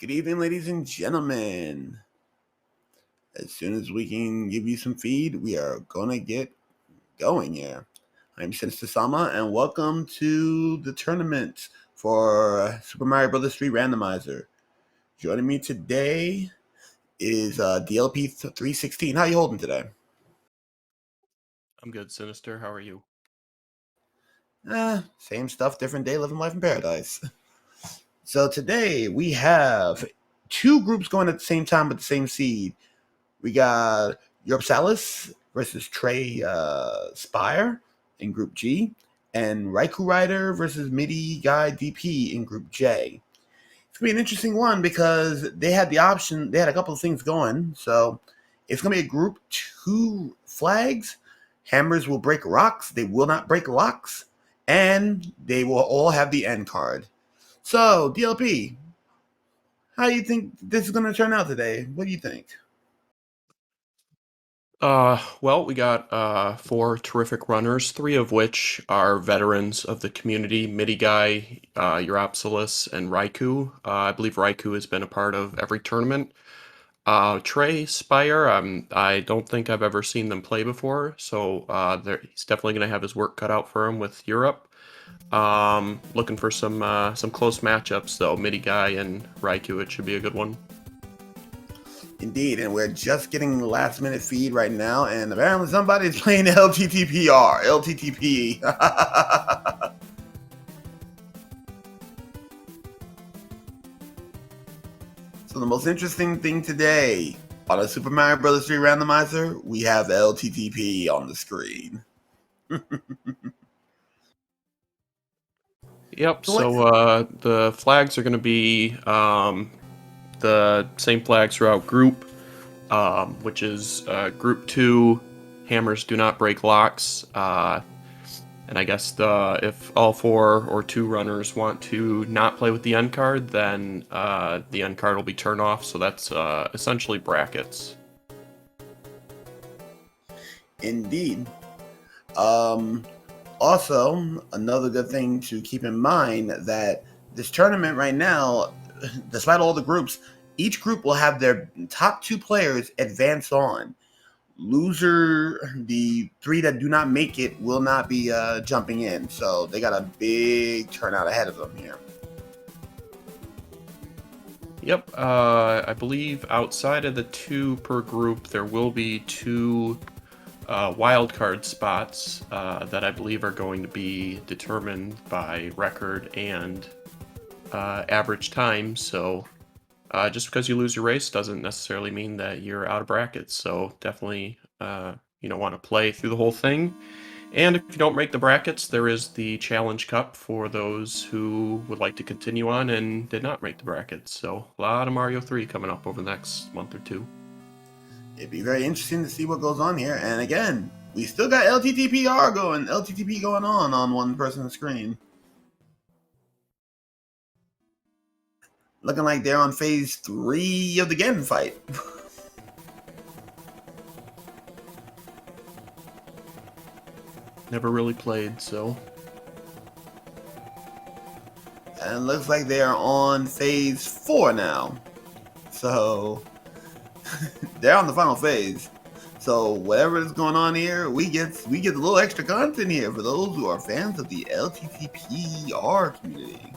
Good evening, ladies and gentlemen. As soon as we can give you some feed, we are gonna get going here. I'm Sinister Sama, and welcome to the tournament for Super Mario Bros. 3 Randomizer. Joining me today is DLP 316. How you holding today? I'm good, Sinister. How are you? Same stuff, different day, living life in paradise. So today we have two groups going at the same time with the same seed. We got uropsalis versus Trey Spyre in Group G, and RaikouRider versus MidiGuyDP in Group J. It's going to be an interesting one because they had the option, they had a couple of things going. So it's going to be a Group 2 flags. Hammers will break rocks, they will not break locks, and they will all have the end card. So, DLP, how do you think this is going to turn out today? What do you think? Well, we got four terrific runners, three of which are veterans of the community: MidiGuy, uropsalis, and Raikou. I believe Raikou has been a part of every tournament. Trey, Spyre, I don't think I've ever seen them play before, so he's definitely going to have his work cut out for him with Europe. Looking for some close matchups though. MidiGuy and Raikou, it should be a good one. Indeed, and we're just getting the last minute feed right now, and apparently somebody's playing LTTPR. LTTP. So the most interesting thing today on a Super Mario Bros. 3 Randomizer, we have LTTP on the screen. Yep, so the flags are going to be the same flags throughout group, which is Group 2, hammers do not break locks, and I guess if all four or two runners want to not play with the end card, then the end card will be turned off, so that's essentially brackets. Indeed. Also, another good thing to keep in mind that this tournament right now, despite all the groups, each group will have their top two players advance on. Loser, the three that do not make it, will not be jumping in. So they got a big turnout ahead of them here. Yep, I believe outside of the two per group, there will be two wildcard spots that I believe are going to be determined by record and average time. So just because you lose your race doesn't necessarily mean that you're out of brackets. So definitely want to play through the whole thing. And if you don't make the brackets, there is the Challenge Cup for those who would like to continue on and did not make the brackets. So a lot of Mario 3 coming up over the next month or two. It'd be very interesting to see what goes on here. And again, we still got LTTPR going, LTTP going on one person's screen. Looking like they're on phase 3 of the Gen fight. Never really played, so. And it looks like they are on phase 4 now. So they're on the final phase. So whatever is going on here, we get a little extra content here for those who are fans of the LTTPR community.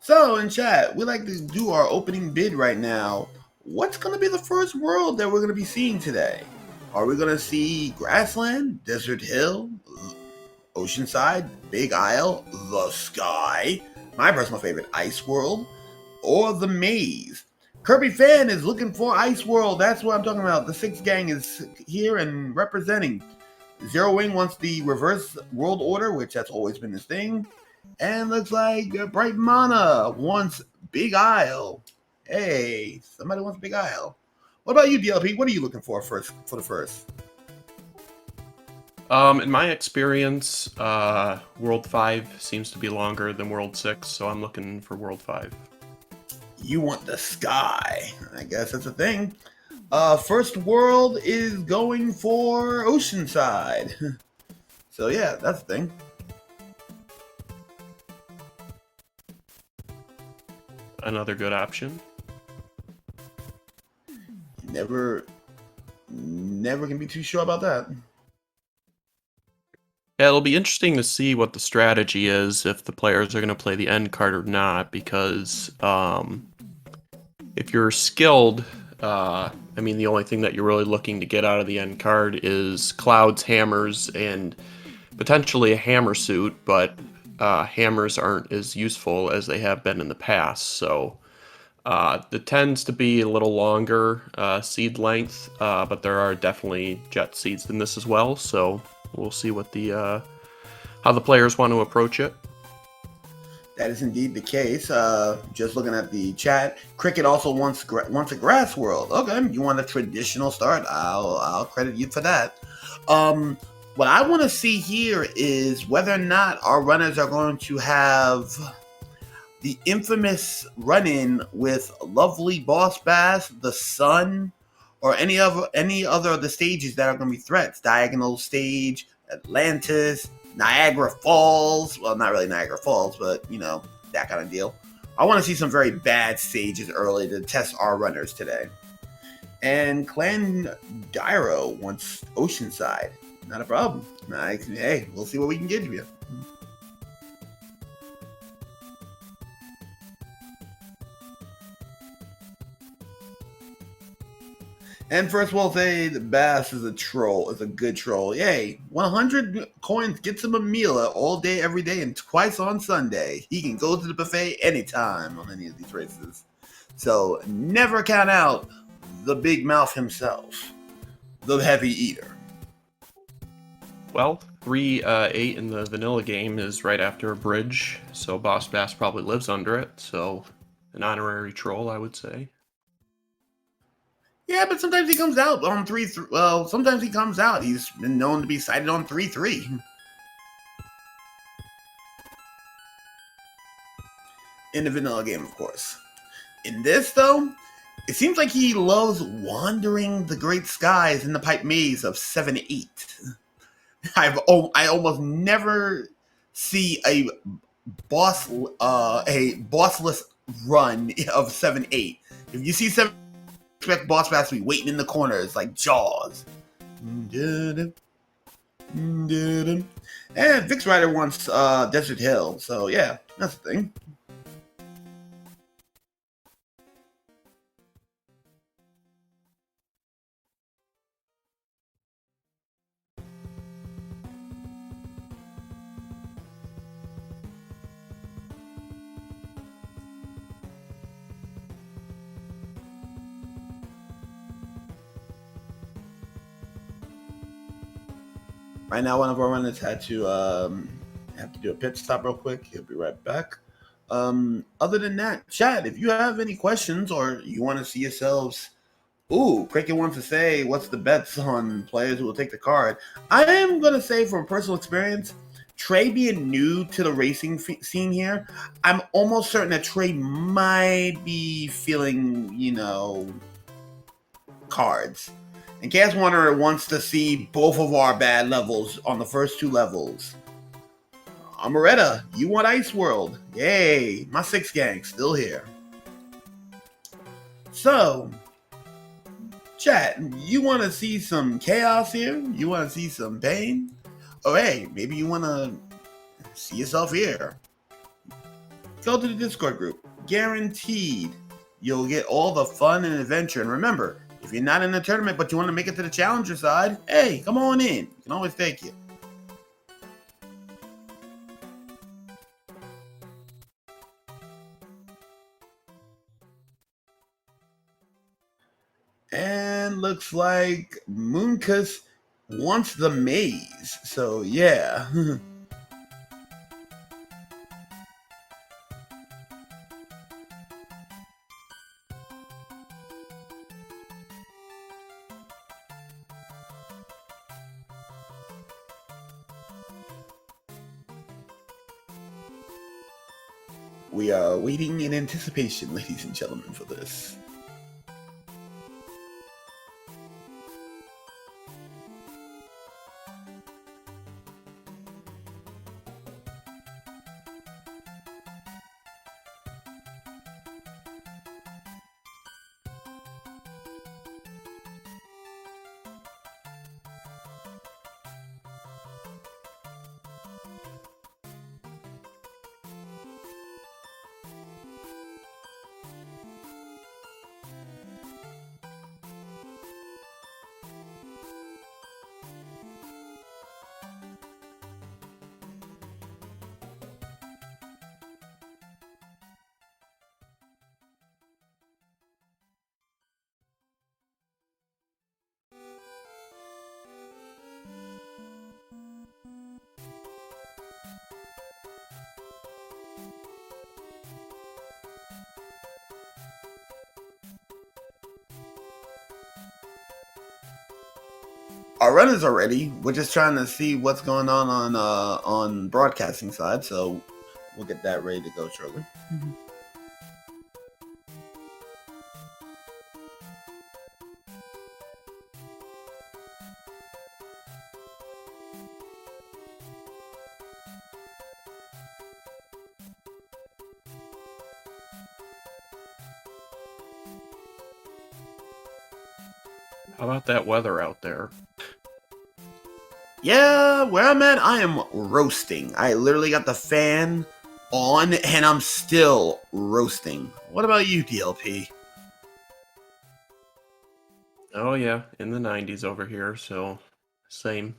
So in chat, we like to do our opening bid right now. What's going to be the first world that we're going to be seeing today? Are we going to see Grassland, Desert Hill, Oceanside, Big Isle, The Sky, my personal favorite, Ice World, or The Maze? Kirby Fan is looking for Ice World. That's what I'm talking about. The Six Gang is here and representing. Zero Wing wants the reverse world order, which that's always been his thing. And looks like Bright Mana wants Big Isle. Hey, somebody wants Big Isle. What about you, DLP? What are you looking for the first? In my experience, World 5 seems to be longer than World 6, so I'm looking for World 5. You want the sky. I guess that's a thing. First world is going for Oceanside. So yeah, that's the thing. Another good option. Never can be too sure about that. Yeah, it'll be interesting to see what the strategy is if the players are going to play the end card or not, because if you're skilled, I mean, the only thing that you're really looking to get out of the end card is clouds, hammers, and potentially a hammer suit, but hammers aren't as useful as they have been in the past, so it tends to be a little longer seed length, but there are definitely jet seeds in this as well, so we'll see what the how the players want to approach it. That is indeed the case. Just looking at the chat, Cricket also wants a grass world. Okay, you want a traditional start? I'll credit you for that. What I want to see here is whether or not our runners are going to have the infamous run-in with lovely Boss Bass, the Sun, or any other of the stages that are going to be threats. Diagonal Stage, Atlantis, Niagara Falls. Well, not really Niagara Falls, but you know, that kind of deal. I want to see some very bad stages early to test our runners today. And Clan Dyro wants Oceanside. Not a problem. Hey, we'll see what we can give you. And first of all, say the Bass is a troll. Is a good troll. Yay! 100 coins gets him a meal all day, every day, and twice on Sunday. He can go to the buffet anytime on any of these races. So never count out the big mouth himself, the heavy eater. Well, 3-8 in the vanilla game is right after a bridge, so Boss Bass probably lives under it, so an honorary troll, I would say. Yeah, but sometimes he comes out on 3-3. Well, sometimes he comes out. He's been known to be sighted on 3-3. In the vanilla game, of course. In this, though, it seems like he loves wandering the great skies in the pipe maze of 7-8. I almost never see a bossless run of 7-8. If you see 7, expect Boss Bass to be waiting in the corners like Jaws. And Vix Rider wants Desert Hill, so yeah, that's the thing. Right now, one of our runners had to do a pit stop real quick. He'll be right back. Other than that, chat, if you have any questions or you want to see yourselves, Cricket wants to say, what's the bets on players who will take the card? I am going to say from personal experience, Trey being new to the racing scene here, I'm almost certain that Trey might be feeling, cards. And Chaos Wanderer wants to see both of our bad levels on the first 2 levels. Amaretta, you want Ice World. Yay, my 6 gang still here. So, chat, you want to see some chaos here? You want to see some pain? Or hey, maybe you want to see yourself here. Go to the Discord group. Guaranteed you'll get all the fun and adventure. And remember, if you're not in the tournament but you want to make it to the challenger side, hey, come on in. We can always take you. And looks like Moonkus wants the maze. So yeah. We are waiting in anticipation, ladies and gentlemen, for this. Our runners are ready. We're just trying to see what's going on broadcasting side, so we'll get that ready to go shortly. How about that weather out there? Yeah, where I'm at, I am roasting. I literally got the fan on, and I'm still roasting. What about you, DLP? Oh yeah, in the 90s over here, so same.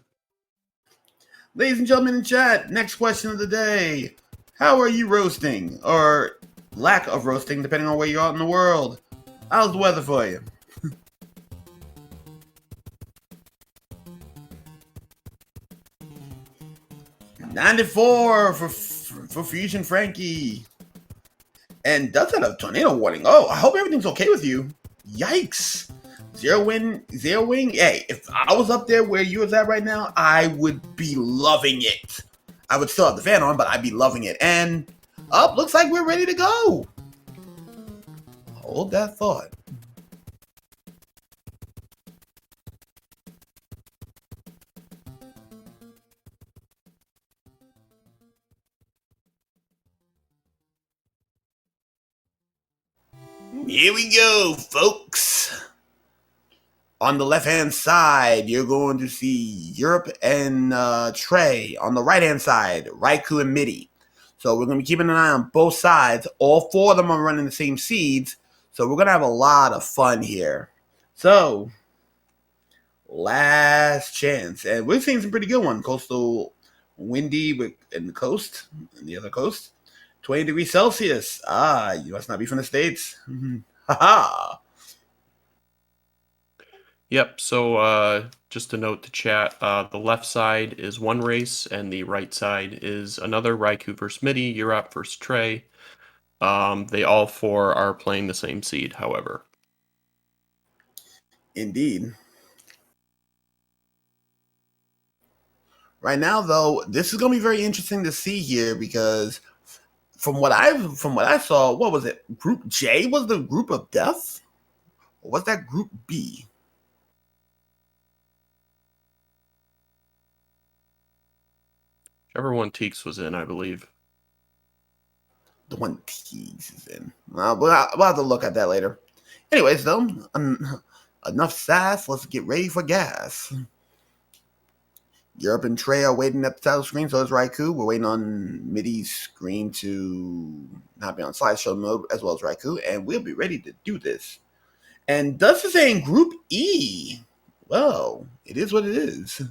Ladies and gentlemen in chat, next question of the day. How are you roasting? Or lack of roasting, depending on where you're out in the world. How's the weather for you? 94 for Fusion Frankie. And does have a tornado warning. Oh, I hope everything's okay with you. Yikes. Zero wing. Hey, if I was up there where you was at right now, I would be loving it. I would still have the fan on, but I'd be loving it. And up, looks like we're ready to go. Hold that thought. Here we go, folks. On the left-hand side, you're going to see Europe and Trey. On the right-hand side, Raikou and Midi. So we're going to be keeping an eye on both sides. All four of them are running the same seeds. So we're going to have a lot of fun here. So, last chance. And we're seeing some pretty good ones. Coastal windy in the coast, and the other coast. 20 degrees Celsius. Ah, you must not be from the States. Haha. Yep, so just to note the chat, the left side is one race and the right side is another. Raikou versus Midi, Europe versus Trey. They all four are playing the same seed, however. Indeed. Right now, though, this is going to be very interesting to see here because from what I saw, what was it? Group J was the group of death? Or was that Group B? Whichever one Teeks was in, I believe. The one Teeks is in. We'll have to look at that later. Anyways, though, enough sass. Let's get ready for gas. Europe and Trey are waiting at the title screen, so is Raikou. We're waiting on Midi's screen to not be on slideshow mode, as well as Raikou, and we'll be ready to do this. And Dust is saying Group E. Well, it is what it is.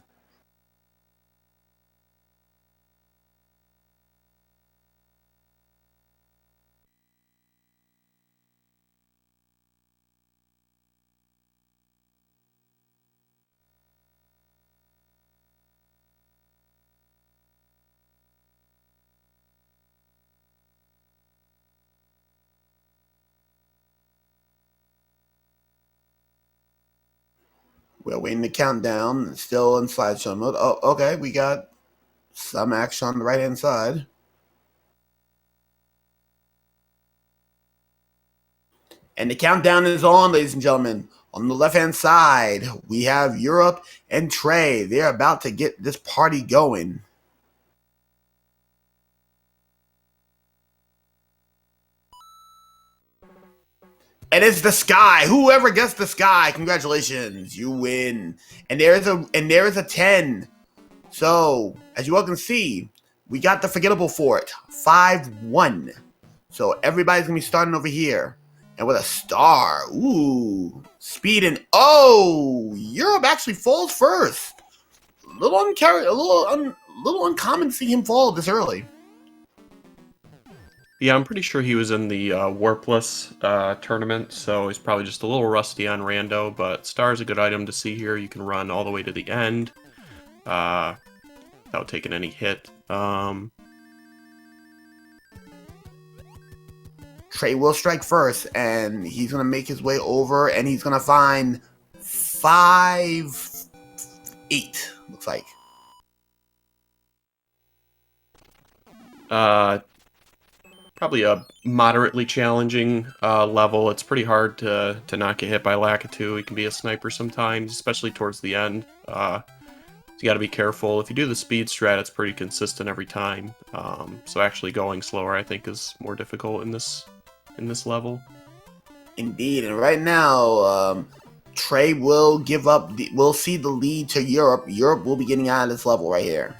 We're waiting the countdown. Still in slideshow mode. Oh, okay. We got some action on the right-hand side. And the countdown is on, ladies and gentlemen. On the left-hand side, we have Europe and Trey. They're about to get this party going. And it's the sky. Whoever gets the sky, congratulations, you win. And there is a 10. So, as you all can see, we got the forgettable for it. 5-1. So everybody's gonna be starting over here. And with a star. Ooh. Speed and Europe actually falls first. A little uncommon to see him fall this early. Yeah, I'm pretty sure he was in the Warpless tournament, so he's probably just a little rusty on Rando, but Star's a good item to see here. You can run all the way to the end without taking any hit. Trey will strike first, and he's going to make his way over, and he's going to find 5 8, looks like. Probably a moderately challenging level. It's pretty hard to not get hit by Lakitu. He can be a sniper sometimes, especially towards the end. You got to be careful. If you do the speed strat, it's pretty consistent every time. So actually going slower, I think, is more difficult in this level. Indeed, and right now, Trey will give up. We'll see the lead to Europe. Europe will be getting out of this level right here.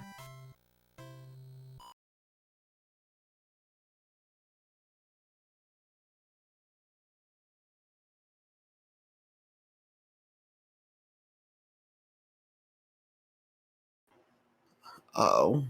Uh-oh.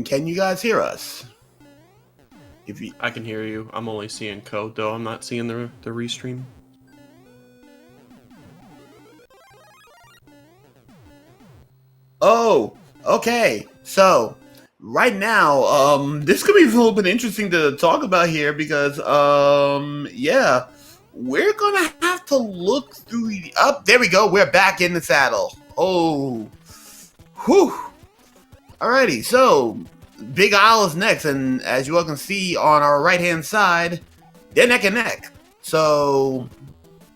Can you guys hear us? If you, I can hear you. I'm only seeing code, though. I'm not seeing the restream. oh, okay. So right now, this could be a little bit interesting to talk about here because, yeah, we're gonna have to look through the up. There we go. We're back in the saddle. Oh, whew. Alrighty. So Big Isle is next, and as you all can see on our right-hand side, they're neck and neck. So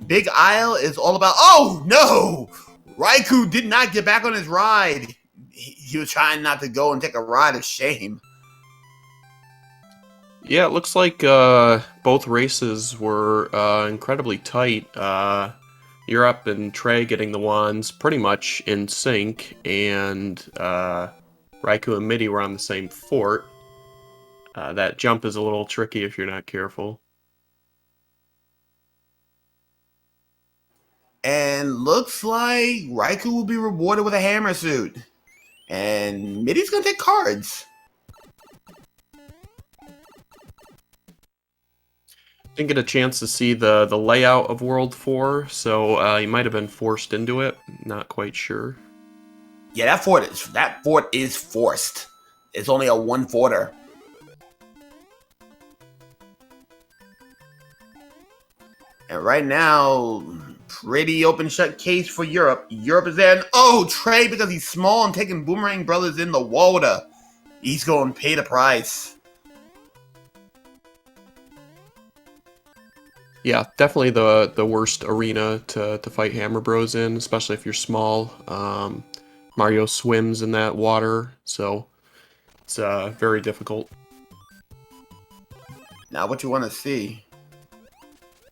Big Isle is all about. Oh no! Raikou did not get back on his ride. He was trying not to go and take a ride of shame. Yeah, it looks like both races were incredibly tight. Europe and Trey getting the wands pretty much in sync, and Raikou and Midi were on the same fort. That jump is a little tricky if you're not careful. And looks like Raikou will be rewarded with a hammer suit. And Midi's gonna take cards. Didn't get a chance to see the layout of World 4, so you might have been forced into it. Not quite sure. Yeah, that fort is forced. It's only a one forter. And right now, pretty open shut case for Europe. Europe is there, and oh, Trey, because he's small and taking Boomerang Brothers in the water, he's going to pay the price. Yeah, definitely the worst arena to fight Hammer Bros in, especially if you're small. Mario swims in that water, so it's very difficult. Now what you want to see.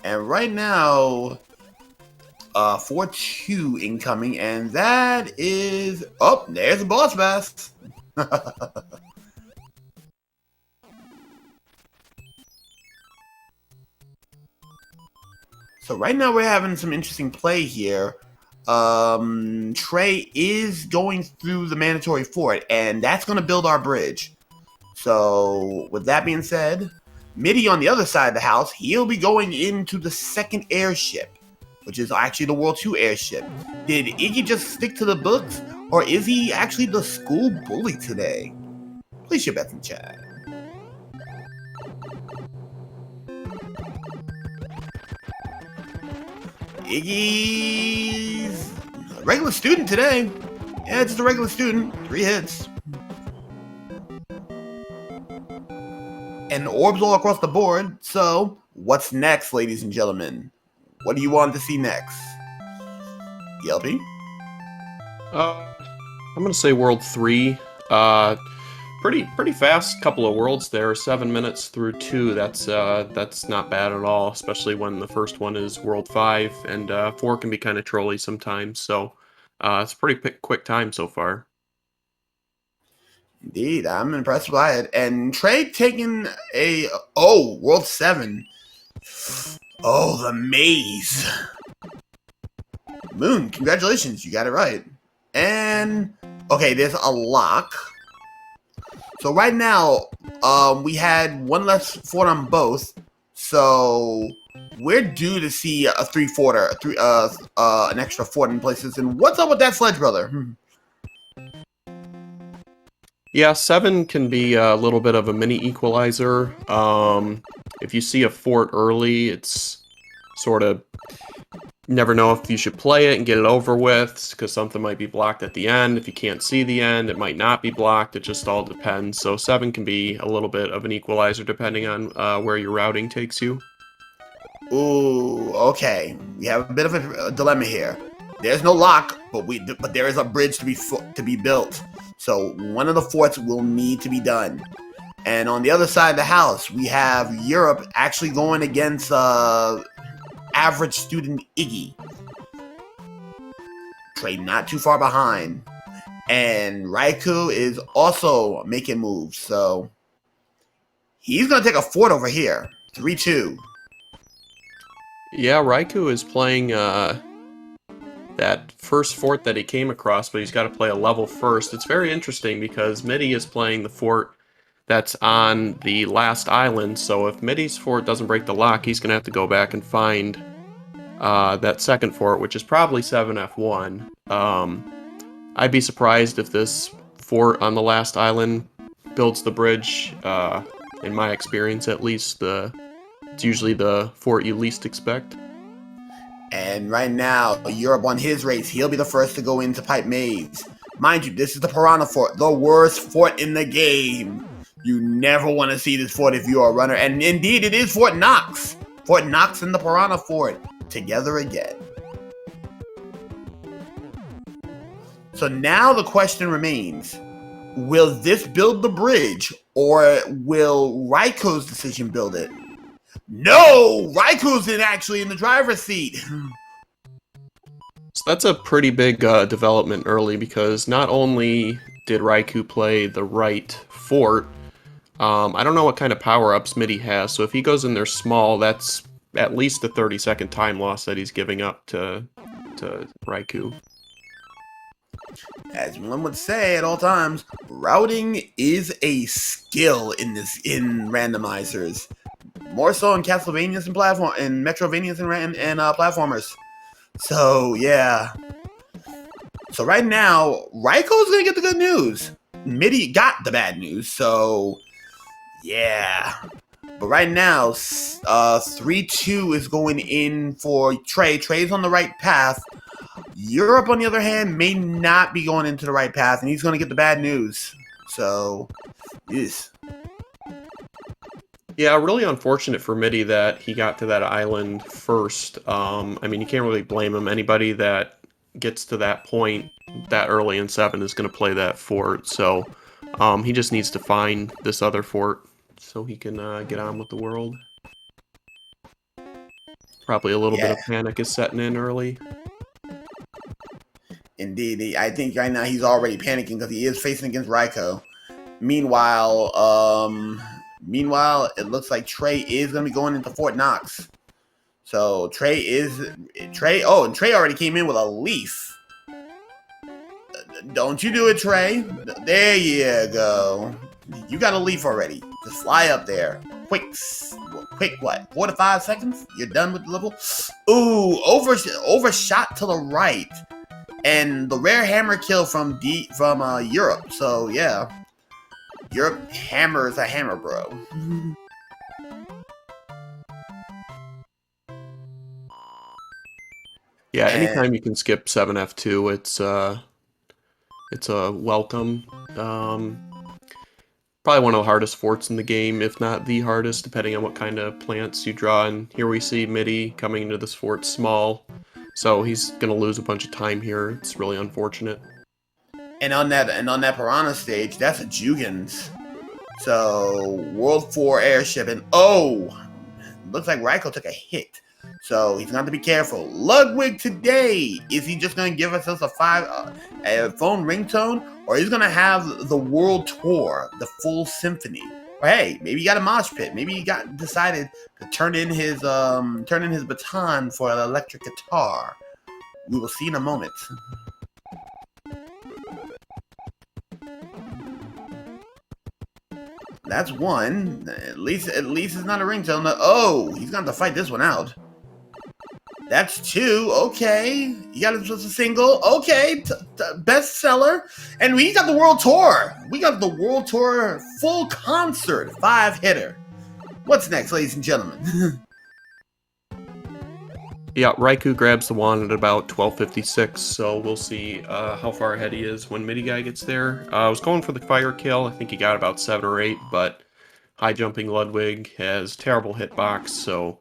And right now, 4-2 incoming, and that is... Oh, there's the boss bass. So right now we're having some interesting play here. Trey is going through the mandatory fort, and that's going to build our bridge. So with that being said, Midi on the other side of the house, he'll be going into the second airship, which is actually the World 2 airship. Did Iggy just stick to the books, or is he actually the school bully today? Please your bets in chat. Iggy's a regular student today. Yeah, just a regular student. 3 hits. And orbs all across the board. So, what's next, ladies and gentlemen? What do you want to see next? DLP? I'm gonna say World 3. Pretty fast couple of worlds there. 7 minutes through 2. That's not bad at all, especially when the first one is World 5, and 4 can be kind of trolly sometimes. So it's a pretty quick time so far. Indeed, I'm impressed by it. And Trey taking a World 7. Oh, the maze. Moon, congratulations, you got it right. And okay, there's a lock. So right now, we had one less fort on both. So we're due to see a 3-forter, an extra fort in places. And what's up with that sledge, brother? Yeah, 7 can be a little bit of a mini equalizer. If you see a fort early, it's sort of never know if you should play it and get it over with, because something might be blocked at the end. If you can't see the end, it might not be blocked. It just all depends. So 7 can be a little bit of an equalizer depending on where your routing takes you. Ooh, okay. We have a bit of a dilemma here. There's no lock, but there is a bridge to be built. So one of the forts will need to be done. And on the other side of the house, we have Europe actually going against average student Iggy. Trey not too far behind. And Raikou is also making moves. So he's going to take a fort over here. 3-2. Yeah, Raikou is playing that first fort that he came across, but he's got to play a level first. It's very interesting because Midi is playing the fort that's on the last island, so if Midi's fort doesn't break the lock, he's going to have to go back and find that second fort, which is probably 7F1. I'd be surprised if this fort on the last island builds the bridge. In my experience, at least, it's usually the fort you least expect. And right now, Europe on his race, he'll be the first to go into Pipe Maze. Mind you, this is the Piranha Fort, the worst fort in the game. You never want to see this fort if you're a runner. And indeed, it is Fort Knox. Fort Knox and the Piranha Fort together again. So now the question remains, will this build the bridge, or will Raikou's decision build it? No! Raikou's actually in the driver's seat. So that's a pretty big development early, because not only did Raikou play the right fort, I don't know what kind of power-ups Midi has, so if he goes in there small, that's at least a 30-second time loss that he's giving up to Raikou. As one would say at all times, routing is a skill in randomizers. More so in Castlevanias and Metrovanias and platformers. So yeah. So right now, Raikou's gonna get the good news. Midi got the bad news, so yeah. But right now, 3-2 is going in for Trey. Trey's on the right path. Europe, on the other hand, may not be going into the right path, and he's going to get the bad news. So, yes. Yeah, really unfortunate for Midi that he got to that island first. I mean, you can't really blame him. Anybody that gets to that point that early in 7 is going to play that fort. So he just needs to find this other fort so he can get on with the world. Probably a little bit Yeah, of panic is setting in early. indeed. I think right now he's already panicking because he is facing against Raikou. Meanwhile, it looks like Trey is going to be going into Fort Knox. So Trey. Oh, and Trey already came in with a leaf. Don't you do it, Trey? There you go. You got a leaf already. Just fly up there. Quick, what? 4 to 5 seconds? You're done with the level? Ooh, overshot to the right. And the rare hammer kill from Europe. So, yeah. Europe hammers a hammer, bro. Yeah, And anytime you can skip 7F2, it's a welcome. Probably one of the hardest forts in the game, if not the hardest, depending on what kind of plants you draw. And here we see Midi coming into this fort small, so he's gonna lose a bunch of time here. It's really unfortunate. on that Piranha stage, that's a Jugans. So World 4 airship, and looks like Raikou took a hit. So he's going to be careful. Ludwig today, is he just going to give us a phone ringtone, or he's going to have the world tour, the full symphony? Or hey, maybe he got a mosh pit. Maybe he decided to turn in his baton for an electric guitar. We will see in a moment. That's one. At least it's not a ringtone. Oh, he's going to fight this one out. That's 2. Okay. You got a single. Okay. Bestseller. And we got the world tour. We got the world tour full concert 5-hitter. What's next, ladies and gentlemen? Yeah, Raikou grabs the wand at about 12:56, so we'll see how far ahead he is when MidiGuy gets there. I was going for the fire kill. I think he got about 7 or 8, but high jumping Ludwig has terrible hitbox, so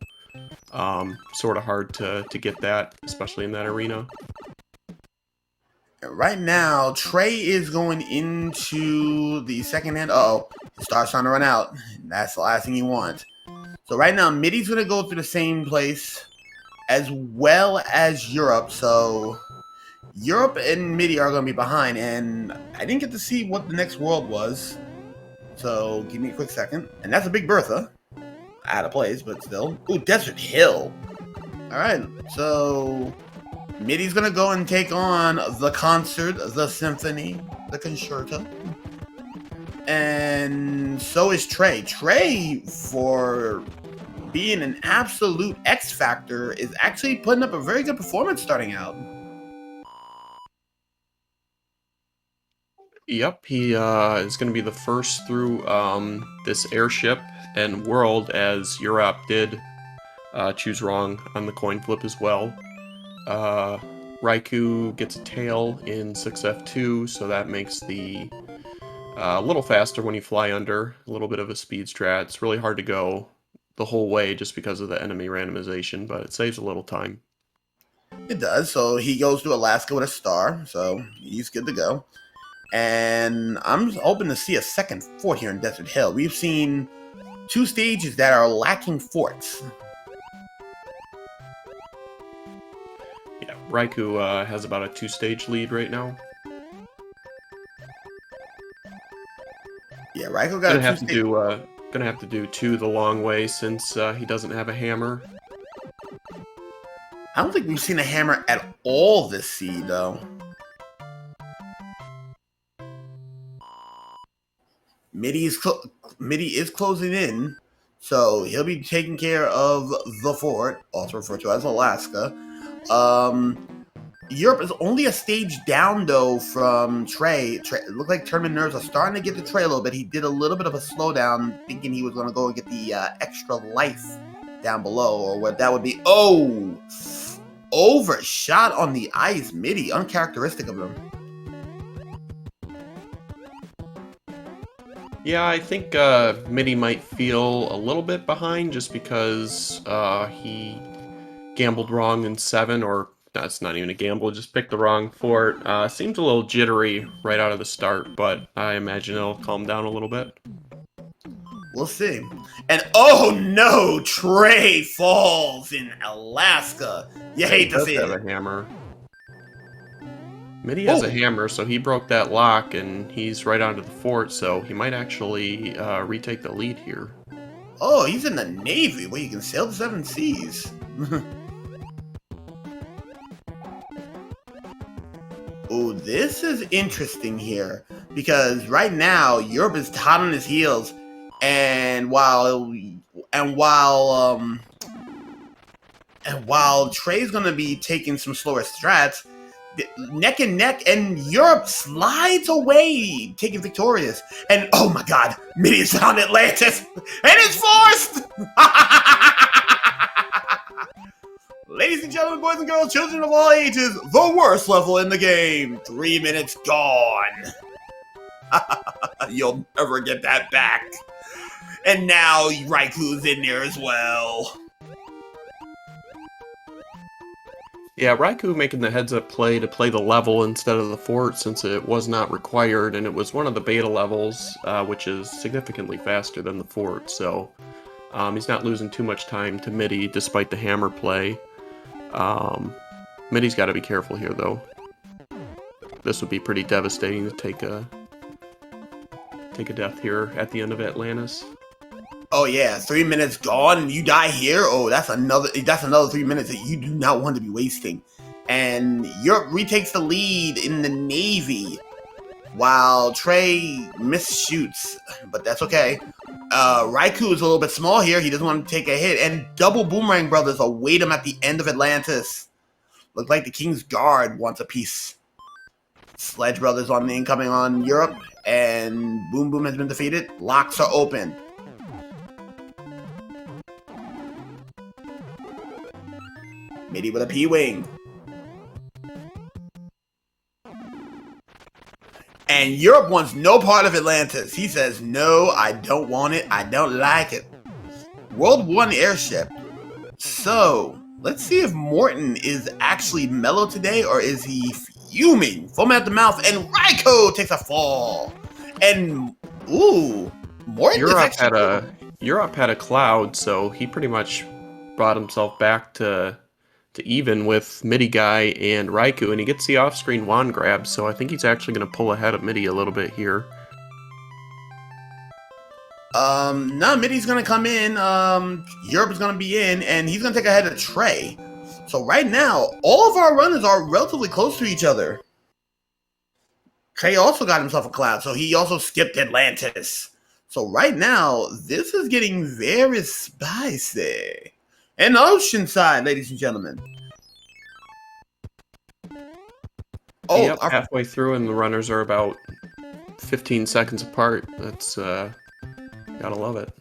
sort of hard to get that, especially in that arena. Right now, Trey is going into the second hand. Uh-oh. It starts trying to run out. That's the last thing you want. So right now, Midi's going to go through the same place as well as Europe. So Europe and Midi are going to be behind. And I didn't get to see what the next world was. So give me a quick second. And that's a big Bertha. Out of place, but still. Ooh, Desert Hill. All right. So Midi's going to go and take on the concert, the symphony, the concerto. And so is Trey. Trey, for being an absolute X factor, is actually putting up a very good performance starting out. Yep, he is going to be the first through this airship and world, as Europe did choose wrong on the coin flip as well. Raikou gets a tail in 6F2, so that makes the a little faster when you fly under, a little bit of a speed strat. It's really hard to go the whole way just because of the enemy randomization, but it saves a little time. It does. So he goes to Alaska with a star, so he's good to go. And I'm hoping to see a second fort here in Desert Hill. We've seen 2 stages that are lacking forts. Yeah, Raikou has about a 2-stage lead right now. Yeah, Raikou got gonna have to do 2 the long way since he doesn't have a hammer. I don't think we've seen a hammer at all this seed, though. Midi is closing in, so he'll be taking care of the fort, also referred to as Alaska. Europe is only a stage down, though, from Trey. It looked like tournament nerves are starting to get to Trey a little bit. He did a little bit of a slowdown, thinking he was going to go and get the extra life down below, or what that would be. Oh! Overshot on the ice. Midi, uncharacteristic of him. Yeah, I think Midi might feel a little bit behind just because he gambled wrong in 7, or That's not even a gamble, just picked the wrong fort. Seems a little jittery right out of the start, but I imagine it'll calm down a little bit. We'll see. And oh no, Trey falls in Alaska. You He hate to does see have it. a hammer. Midi has a hammer, so he broke that lock, and he's right onto the fort, so he might actually retake the lead here. Oh, he's in the Navy where you can sail the 7 seas. Oh, this is interesting here because right now Europe is hot on his heels, and while Trey's gonna be taking some slower strats, neck and neck, and Europe slides away, taking victorious. And oh my God, Midi's found Atlantis, and it's forced. Ladies and gentlemen, boys and girls, children of all ages, the worst level in the game. 3 minutes gone. You'll never get that back. And now Raikou's in there as well. Yeah, Raikou making the heads-up play to play the level instead of the fort since it was not required, and it was one of the beta levels, which is significantly faster than the fort, so he's not losing too much time to Midi despite the hammer play. Midi's got to be careful here, though. This would be pretty devastating to take a death here at the end of Atlantis. Oh yeah, 3 minutes gone and you die here. Oh, that's another 3 minutes that you do not want to be wasting. And Europe retakes the lead in the Navy, while Trey misshoots, but that's okay. Raikou is a little bit small here. He doesn't want to take a hit. And double Boomerang Brothers await him at the end of Atlantis. Looks like the King's Guard wants a piece. Sledge Brothers on the incoming on Europe. And Boom Boom has been defeated. Locks are open. Midi with a P-Wing. And Europe wants no part of Atlantis. He says, no, I don't want it. I don't like it. World 1 airship. So, let's see if Morton is actually mellow today or is he fuming? Foam at the mouth, and Raikou takes a fall. And, ooh, Morton Europe had a cloud, so he pretty much brought himself back to even with MidiGuy and Raikou, and he gets the off-screen wand grab, so I think he's actually going to pull ahead of Midi a little bit here. No, Midi's going to come in, Europe is going to be in, and he's going to take ahead of Trey. So right now, all of our runners are relatively close to each other. Trey also got himself a cloud, so he also skipped Atlantis. So right now, this is getting very spicy. And Oceanside, ladies and gentlemen. Oh, yep, halfway through, and the runners are about 15 seconds apart. That's, gotta love it.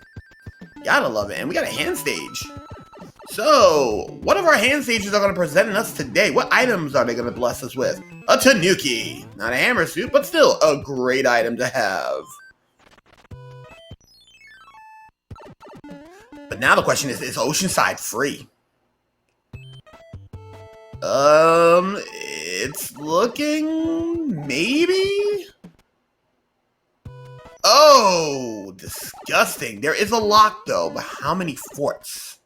Gotta love it. And we got a hand stage. So, what of our hand stages are going to present us today? What items are they going to bless us with? A Tanuki. Not a hammer suit, but still a great item to have. But now the question is Oceanside free? It's looking maybe? Oh, disgusting. There is a lock though, but how many forts?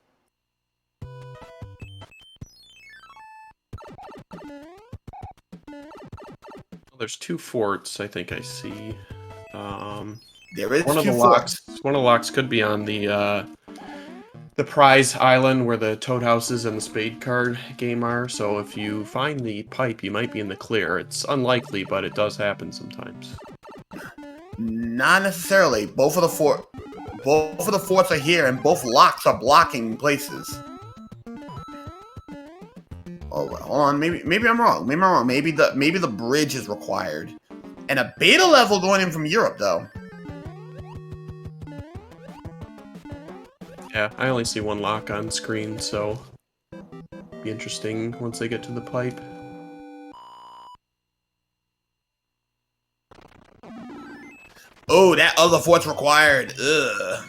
Well, there's 2 forts, I think I see. There is one of two the forts. One of the locks could be on the prize island where the Toad Houses and the Spade card game are. So if you find the pipe, you might be in the clear. It's unlikely, but it does happen sometimes. Not necessarily. Both of the forts are here, and both locks are blocking places. Oh, well, hold on. Maybe I'm wrong. Maybe the bridge is required, and a beta level going in from Europe though. Yeah, I only see 1 lock on screen, so be interesting once they get to the pipe. Oh, that other fort's required. Ugh.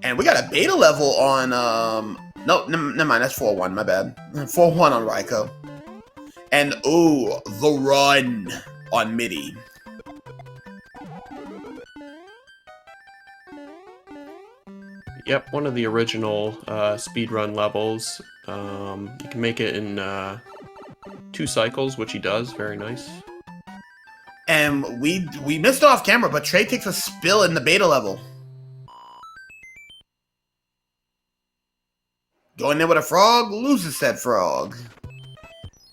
And we got a beta level on No, never mind. That's 4-1. My bad. 4-1 on Raikou. And ooh, the run on Midi. Yep, one of the original speedrun levels. You can make it in 2 cycles, which he does. Very nice. And we missed off camera, but Trey takes a spill in the beta level. Going there with a frog, loses said frog.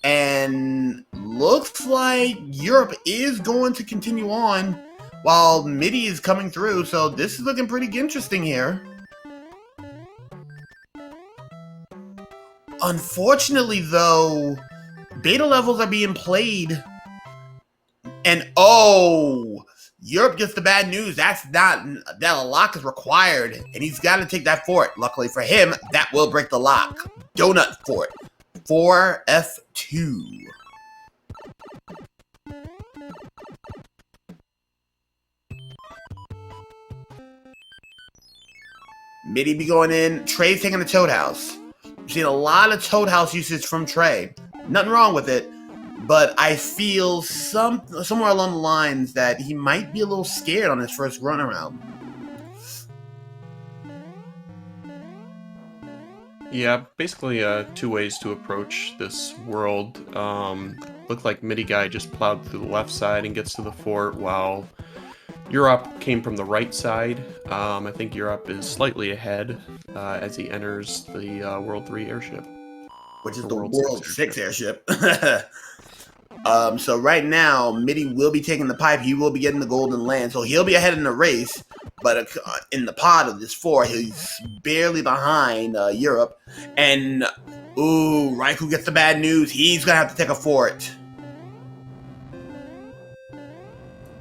And looks like Europe is going to continue on while Midi is coming through, so this is looking pretty interesting here. Unfortunately, though, beta levels are being played, and oh, Europe gets the bad news. That a lock is required, and he's got to take that fort. Luckily for him, that will break the lock. Donut fort. 4F2. Midi be going in. Trey's taking the Toad House. We've seen a lot of Toad House usage from Trey. Nothing wrong with it, but I feel somewhere along the lines that he might be a little scared on his first run around. Yeah, basically 2 ways to approach this world. Looked like MidiGuy just plowed through the left side and gets to the fort, while Europe came from the right side. I think Europe is slightly ahead as he enters the World 3 airship. Which is the World 6 airship. So right now, Midi will be taking the pipe. He will be getting the golden land. So he'll be ahead in the race. But in the pod of this 4, he's barely behind Europe. And, ooh, Raikou gets the bad news. He's going to have to take a fort.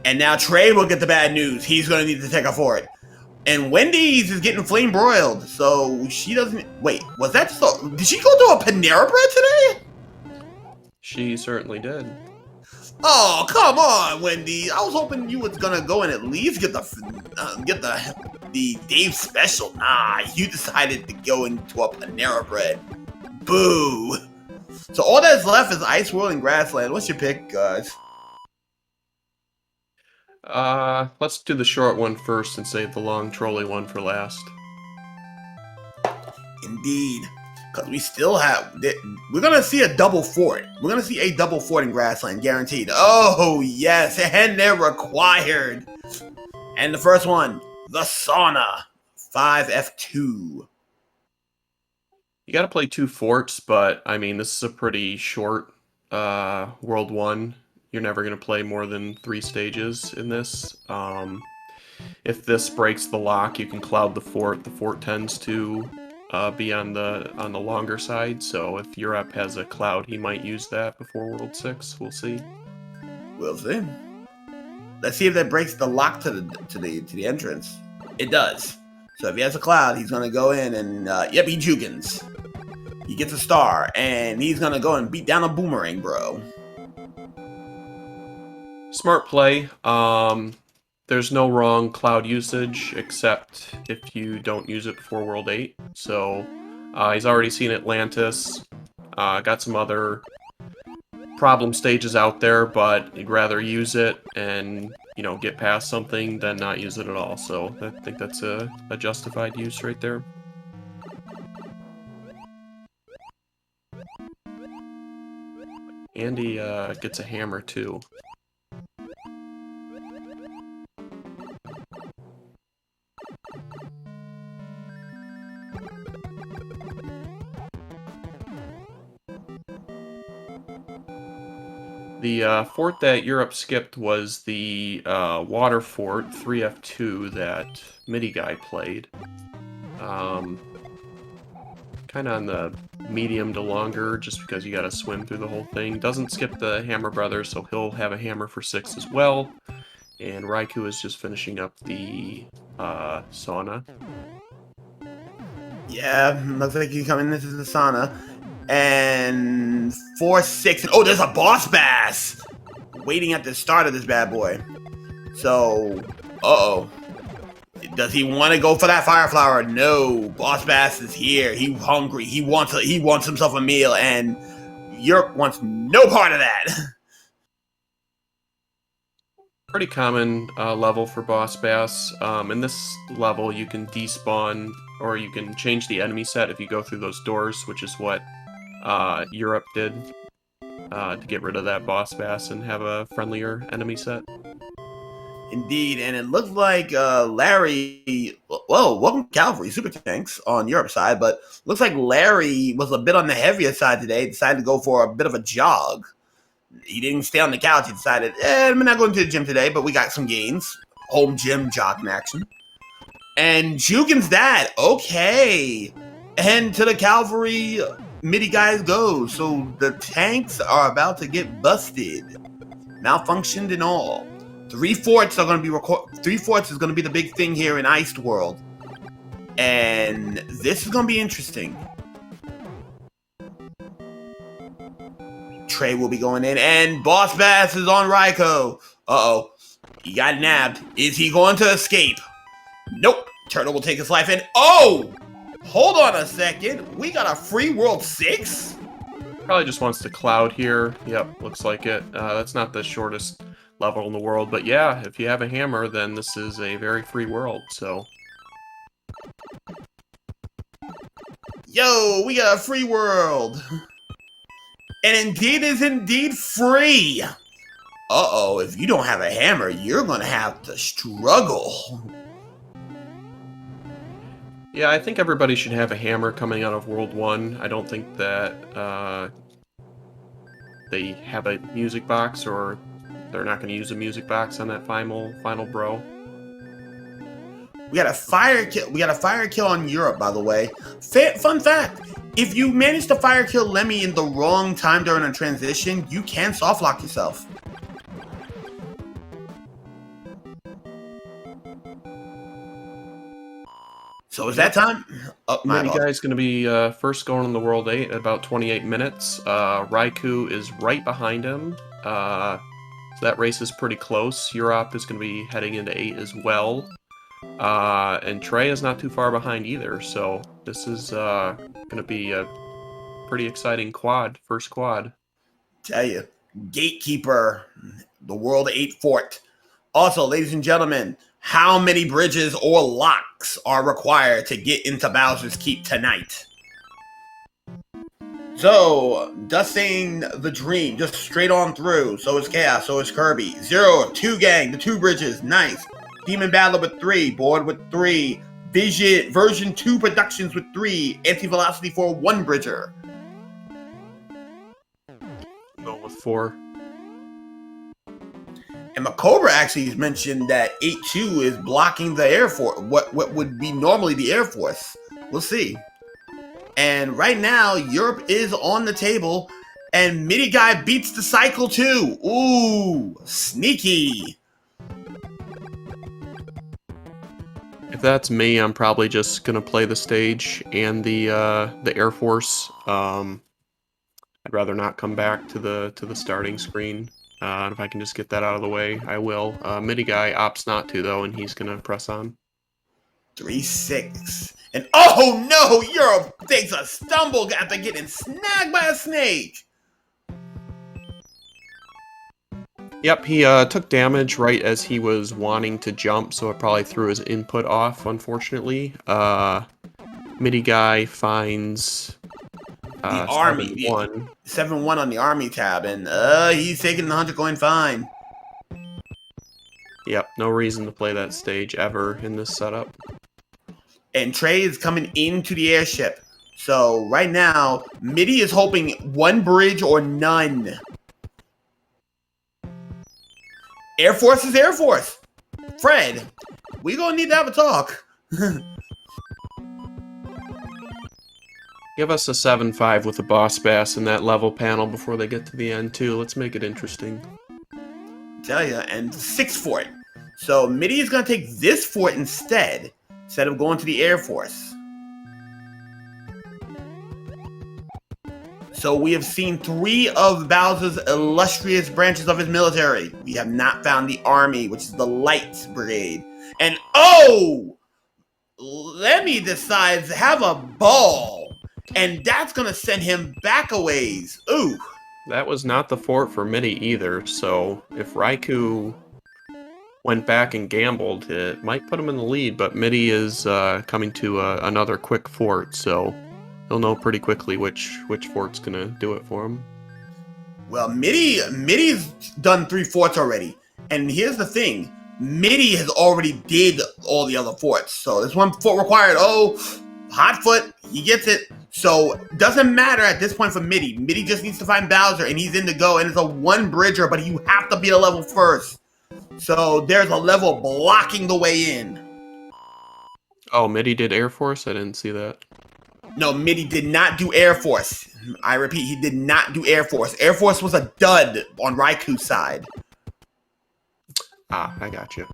And now Trey will get the bad news. He's going to need to take a fort. And Wendy's is getting flame broiled. So she doesn't... Wait, was that so... Did she go to a Panera Bread today? She certainly did. Oh, come on, Wendy. I was hoping you was gonna go and at least get the Dave special. Nah, you decided to go into a Panera Bread. Boo. So all that's left is Ice World and Grassland. What's your pick, guys? Let's do the short one first and save the long trolley one for last. Indeed. Because we still have... We're going to see a double fort. We're going to see a double fort in Grassland, guaranteed. Oh, yes. And they're required. And the first one, the sauna. 5F2. You gotta play 2 forts, but, I mean, this is a pretty short World 1. You're never gonna play more than 3 stages in this. If this breaks the lock, you can cloud the fort. The fort tends to... be on the longer side, so if Europe has a cloud, he might use that before World 6. We'll see. We'll see. Let's see if that breaks the lock to the entrance. It does. So if he has a cloud, he's gonna go in and yep, he jukins. He gets a star, and he's gonna go and beat down a boomerang, bro. Smart play. There's no wrong cloud usage, except if you don't use it before World 8. So, he's already seen Atlantis, got some other problem stages out there, but he'd rather use it and, you know, get past something than not use it at all. So, I think that's a justified use right there. Andy gets a hammer, too. The fort that Europe skipped was the water fort, 3F2, that MidiGuy played. Kind of on the medium to longer, just because you gotta swim through the whole thing. Doesn't skip the Hammer Brothers, so he'll have a hammer for 6 as well. And Raikou is just finishing up the sauna. Yeah, looks like he's coming into the sauna. And 4-6. Oh, there's a boss bass waiting at the start of this bad boy. So, uh-oh. Does he want to go for that fire flower? No. Boss Bass is here. He's hungry. He wants himself a meal, and Europe wants no part of that. Pretty common level for Boss Bass. In this level, you can despawn, or you can change the enemy set if you go through those doors, which is what Europe did to get rid of that Boss Bass and have a friendlier enemy set. Indeed, and it looks like Larry. Whoa, welcome to Calvary Super Tanks on Europe's side, but looks like Larry was a bit on the heavier side today. Decided to go for a bit of a jog. He didn't stay on the couch. He decided, I'm not going to the gym today, but we got some gains. Home gym jogging action. And Jukin's dad, okay. And to the Calvary MIDI guys go. So the tanks are about to get busted. Malfunctioned and all. 3 forts are going to be 3 forts is going to be the big thing here in Iced World. And this is going to be interesting. Trey will be going in, and Boss Bass is on Raikou. Uh-oh. He got nabbed. Is he going to escape? Nope. Turtle will take his life in. Oh! Hold on a second. We got a free world 6? Probably just wants to cloud here. Yep, looks like it. That's not the shortest level in the world, but yeah, if you have a hammer, then this is a very free world, so. Yo, we got a free world. And indeed is indeed free. Uh-oh, if you don't have a hammer, you're going to have to struggle. Yeah, I think everybody should have a hammer coming out of World 1. I don't think that they have a music box, or they're not going to use a music box on that final bro. We got a fire kill. We got a fire kill on Europe, by the way. Fun fact. If you manage to fire kill Lemmy in the wrong time during a transition, you can soft lock yourself. So is that time? Oh, MidiGuy's going to be first going in the World 8 at about 28 minutes. Raikou is right behind him. So that race is pretty close. Europe is going to be heading into 8 as well. And Trey is not too far behind either. So this is going to be a pretty exciting first quad. Tell you, Gatekeeper, the World 8 fort. Also, ladies and gentlemen, how many bridges or locks are required to get into Bowser's Keep tonight? So, just saying the dream, just straight on through. So is Chaos, so is Kirby. 0, 2 gang, the 2 bridges, nice. Demon Battler with 3, Board with 3, version 2 Productions with 3, Anti-Velocity for 1 bridger. Go with 4. And Macobra actually mentioned that 8-2 is blocking the Air Force, what would be normally the Air Force. We'll see. And right now, Europe is on the table, and MidiGuy beats the cycle too. Ooh, sneaky. If that's me, I'm probably just gonna play the stage and the Air Force. I'd rather not come back to the starting screen. And if I can just get that out of the way, I will. MidiGuy opts not to though, and he's gonna press on. 3-6. And oh no, Europe takes a stumble after getting snagged by a snake. Yep, he took damage right as he was wanting to jump, so it probably threw his input off, unfortunately. MidiGuy finds the army 7-1. 7-1 on the army tab, and he's taking the 100 coin fine. Yep, no reason to play that stage ever in this setup. And Trey is coming into the airship. So right now, Midi is hoping 1 bridge or none. Air Force is Air Force. Fred, we gonna need to have a talk. Give us a 7-5 with the Boss Bass in that level panel before they get to the end too. Let's make it interesting. Tell ya, and 6 fort. So Midi is gonna take this fort instead of going to the Air Force. So we have seen 3 of Bowser's illustrious branches of his military. We have not found the army, which is the Light Brigade. And oh! Lemmy decides to have a ball, and that's gonna send him back a ways. Ooh. That was not the fort for Midi either, so if Raikou went back and gambled, it might put him in the lead, but Midi is coming to another quick fort, so he'll know pretty quickly which fort's gonna do it for him. Well, Midi's done 3 forts already, and here's the thing: Midi has already did all the other forts, so there's 1 fort required. Oh, Hotfoot, he gets it. So doesn't matter at this point for Midi. Midi just needs to find Bowser, and he's in to go. And it's a 1 bridger, but you have to beat a level first. So there's a level blocking the way in. Oh, Midi did Air Force? I didn't see that. No, Midi did not do Air Force. I repeat, he did not do Air Force. Air Force was a dud on Raikou's side. Ah, I got you.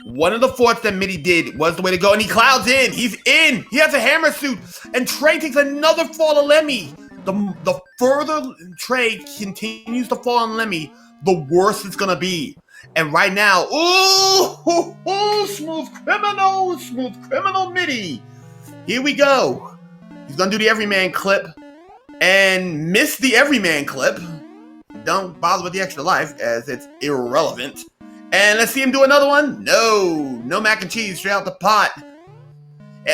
One of the forts that Midi did was the way to go, and he clouds in. He's in. He has a hammer suit, and Trey takes another fall of Lemmy. The further Trey continues to fall on Lemmy, the worse it's gonna be. And right now, ooh, smooth criminal Midi. Here we go. He's gonna do the everyman clip and miss the everyman clip. Don't bother with the extra life, as it's irrelevant. And let's see him do another one. No mac and cheese straight out the pot.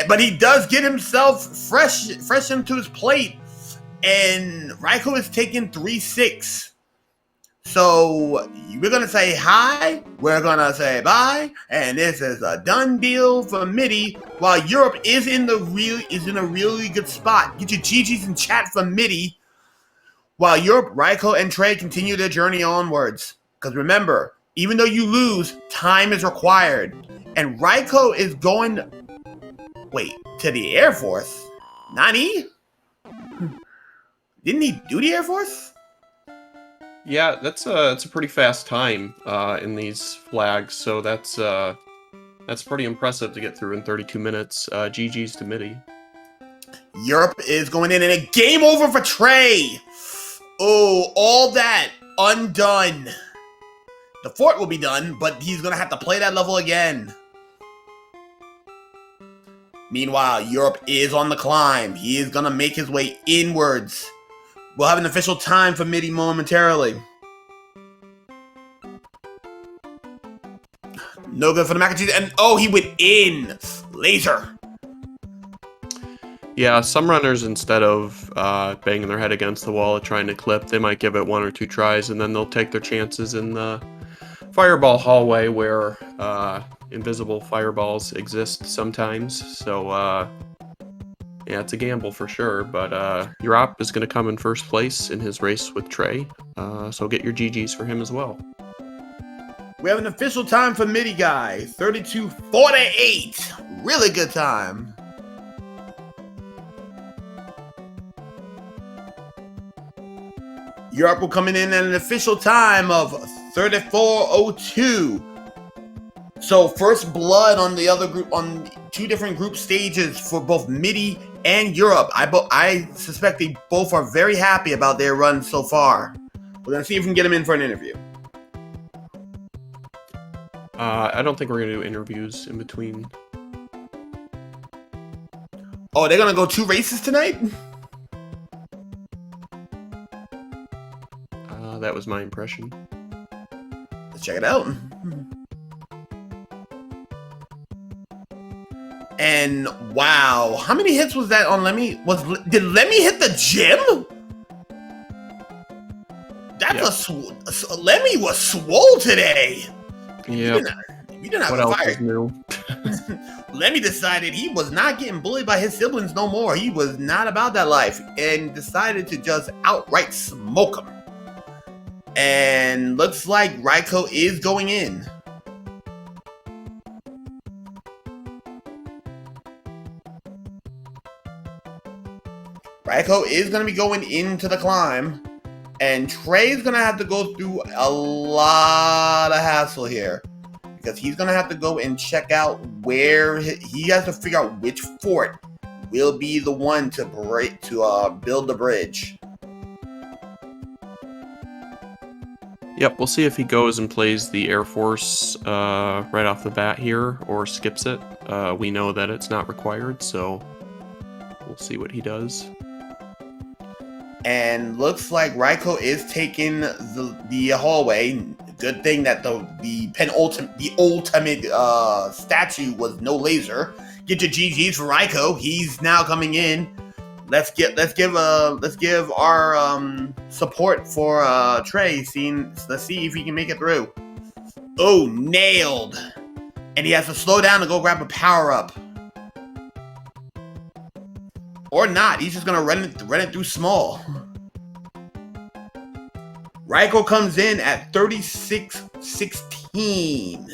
But he does get himself fresh into his plate. And Raikou is taking 3-6. So we're gonna say hi, we're gonna say bye, and this is a done deal for Midi. While Europe is in a really good spot. Get your GGs in chat for Midi. While Europe, Raikou, and Trey continue their journey onwards. Because remember, even though you lose, time is required. And Raikou is going, to the Air Force? Nani? Didn't he do the Air Force? Yeah, it's a pretty fast time in these flags, so that's pretty impressive to get through in 32 minutes. GG's to Midi. Europe is going in, and a game over for Trey. Oh, all that undone. The fort will be done, but he's going to have to play that level again. Meanwhile, Europe is on the climb. He is going to make his way inwards. We'll have an official time for Midi momentarily. No good for the mac and cheese. And oh, he went in. Laser. Yeah, some runners, instead of banging their head against the wall and trying to clip, they might give it 1 or 2 tries, and then they'll take their chances in the fireball hallway where invisible fireballs exist sometimes. So, yeah, it's a gamble for sure, but Urop is going to come in first place in his race with Trey, so get your GGs for him as well. We have an official time for Midi Guy, 32:48. Really good time. Europe will come in at an official time of 34:02. So first blood on the other group, on 2 different group stages for both Midi and Europe. I suspect they both are very happy about their run so far. We're gonna see if we can get them in for an interview. I don't think we're gonna do interviews in between. Oh, they're gonna go 2 races tonight? That was my impression. Let's check it out. And wow, how many hits was that on Lemmy? Did Lemmy hit the gym? That's Lemmy was swole today. Yeah. We didn't have what a else fire. is new? Lemmy decided he was not getting bullied by his siblings no more. He was not about that life and decided to just outright smoke him. And looks like Raikou is going in. Raikou is going to be going into the climb. And Trey's going to have to go through a lot of hassle here. Because he's going to have to go and check out where he has to figure out which fort will be the one to build the bridge. Yep, we'll see if he goes and plays the Air Force right off the bat here, or skips it. We know that it's not required, so we'll see what he does. And looks like Raikou is taking the hallway. Good thing that the ultimate statue was no laser. Get your GGs for Raikou. He's now coming in. Let's give our support for Trey. Let's see if he can make it through. Oh, nailed! And he has to slow down to go grab a power up, or not. He's just gonna run it through small. Raikou comes in at 36-16.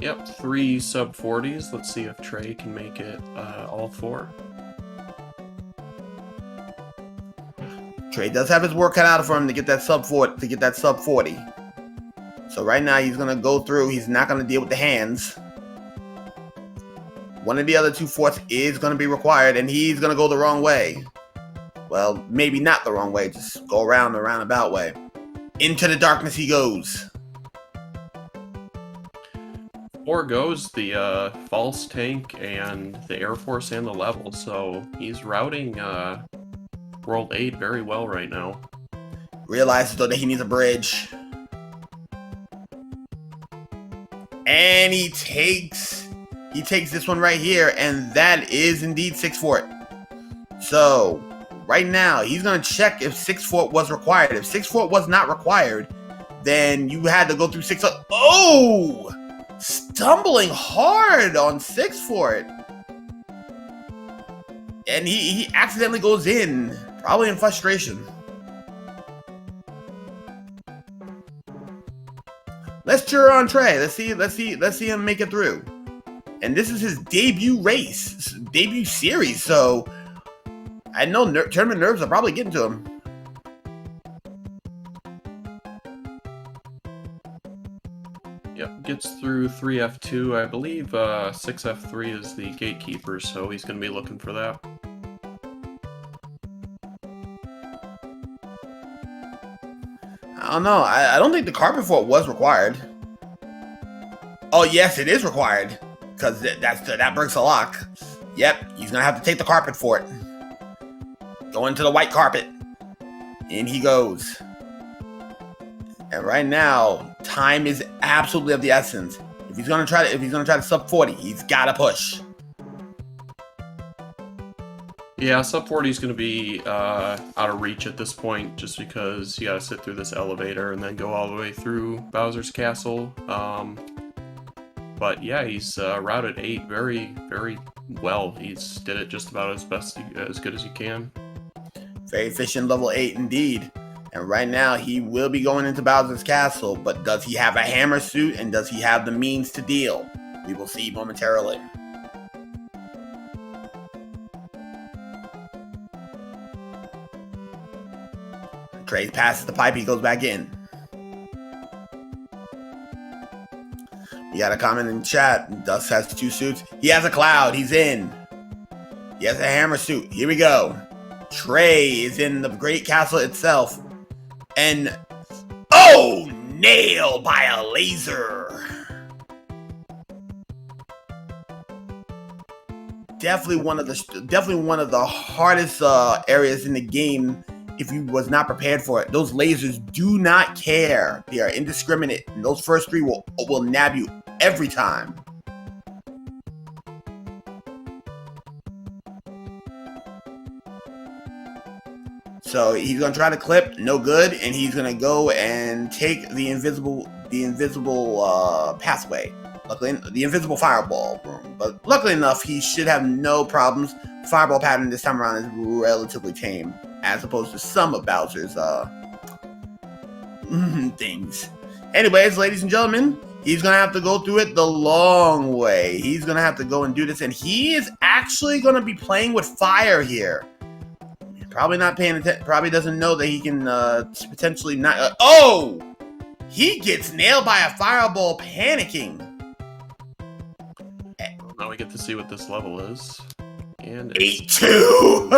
Yep, 3 sub-40s. Let's see if Trey can make it all 4. Trey does have his work cut out for him to get that sub 40. So right now he's gonna go through. He's not gonna deal with the hands. One of the other 2 forts is gonna be required, and he's gonna go the wrong way. Well, maybe not the wrong way. Just go around the roundabout way. Into the darkness he goes. 4 goes the false tank and the Air Force and the level, so he's routing World 8 very well right now. Realizes though that he needs a bridge. And he takes this one right here, and that is indeed 6 fort. So right now he's gonna check if 6 fort was required. If 6 fort was not required, then you had to go through 6. Oh! Stumbling hard on 6 fort. And he accidentally goes in, probably in frustration. Let's cheer on Trey. Let's see him make it through. And this is his debut race, debut series, so I know tournament nerves are probably getting to him. Yep, gets through 3F2. I believe 6F3 is the gatekeeper, so he's going to be looking for that. I don't know. I don't think the carpet fort was required. Oh, yes, it is required. Because that breaks a lock. Yep, he's going to have to take the carpet fort. Go into the white carpet. In he goes. And right now, time is absolutely of the essence. If he's gonna try to sub 40, he's gotta push. Yeah, sub 40 is gonna be out of reach at this point, just because you gotta sit through this elevator and then go all the way through Bowser's Castle. But yeah, he's routed 8 very, very well. He's did it just about as good as you can. Very efficient level 8 indeed. And right now, he will be going into Bowser's Castle, but does he have a hammer suit, and does he have the means to deal? We will see momentarily. Trey passes the pipe, he goes back in. We got a comment in chat. Dust has 2 suits. He has a cloud, he's in. He has a hammer suit, here we go. Trey is in the Great Castle itself. And oh, nailed by a laser. Definitely one of the hardest areas in the game if you was not prepared for it. Those lasers do not care. They are indiscriminate. And those first 3 will nab you every time. So he's gonna try to clip, no good, and he's gonna go and take the invisible pathway. Luckily, the invisible fireball room. But luckily enough, he should have no problems. Fireball pattern this time around is relatively tame, as opposed to some of Bowser's things. Anyways, ladies and gentlemen, he's gonna have to go through it the long way. He's gonna have to go and do this, and he is actually gonna be playing with fire here. Probably not paying attention. Probably doesn't know that he can potentially not. Oh! He gets nailed by a fireball, panicking. Now we get to see what this level is. And it's 8-2.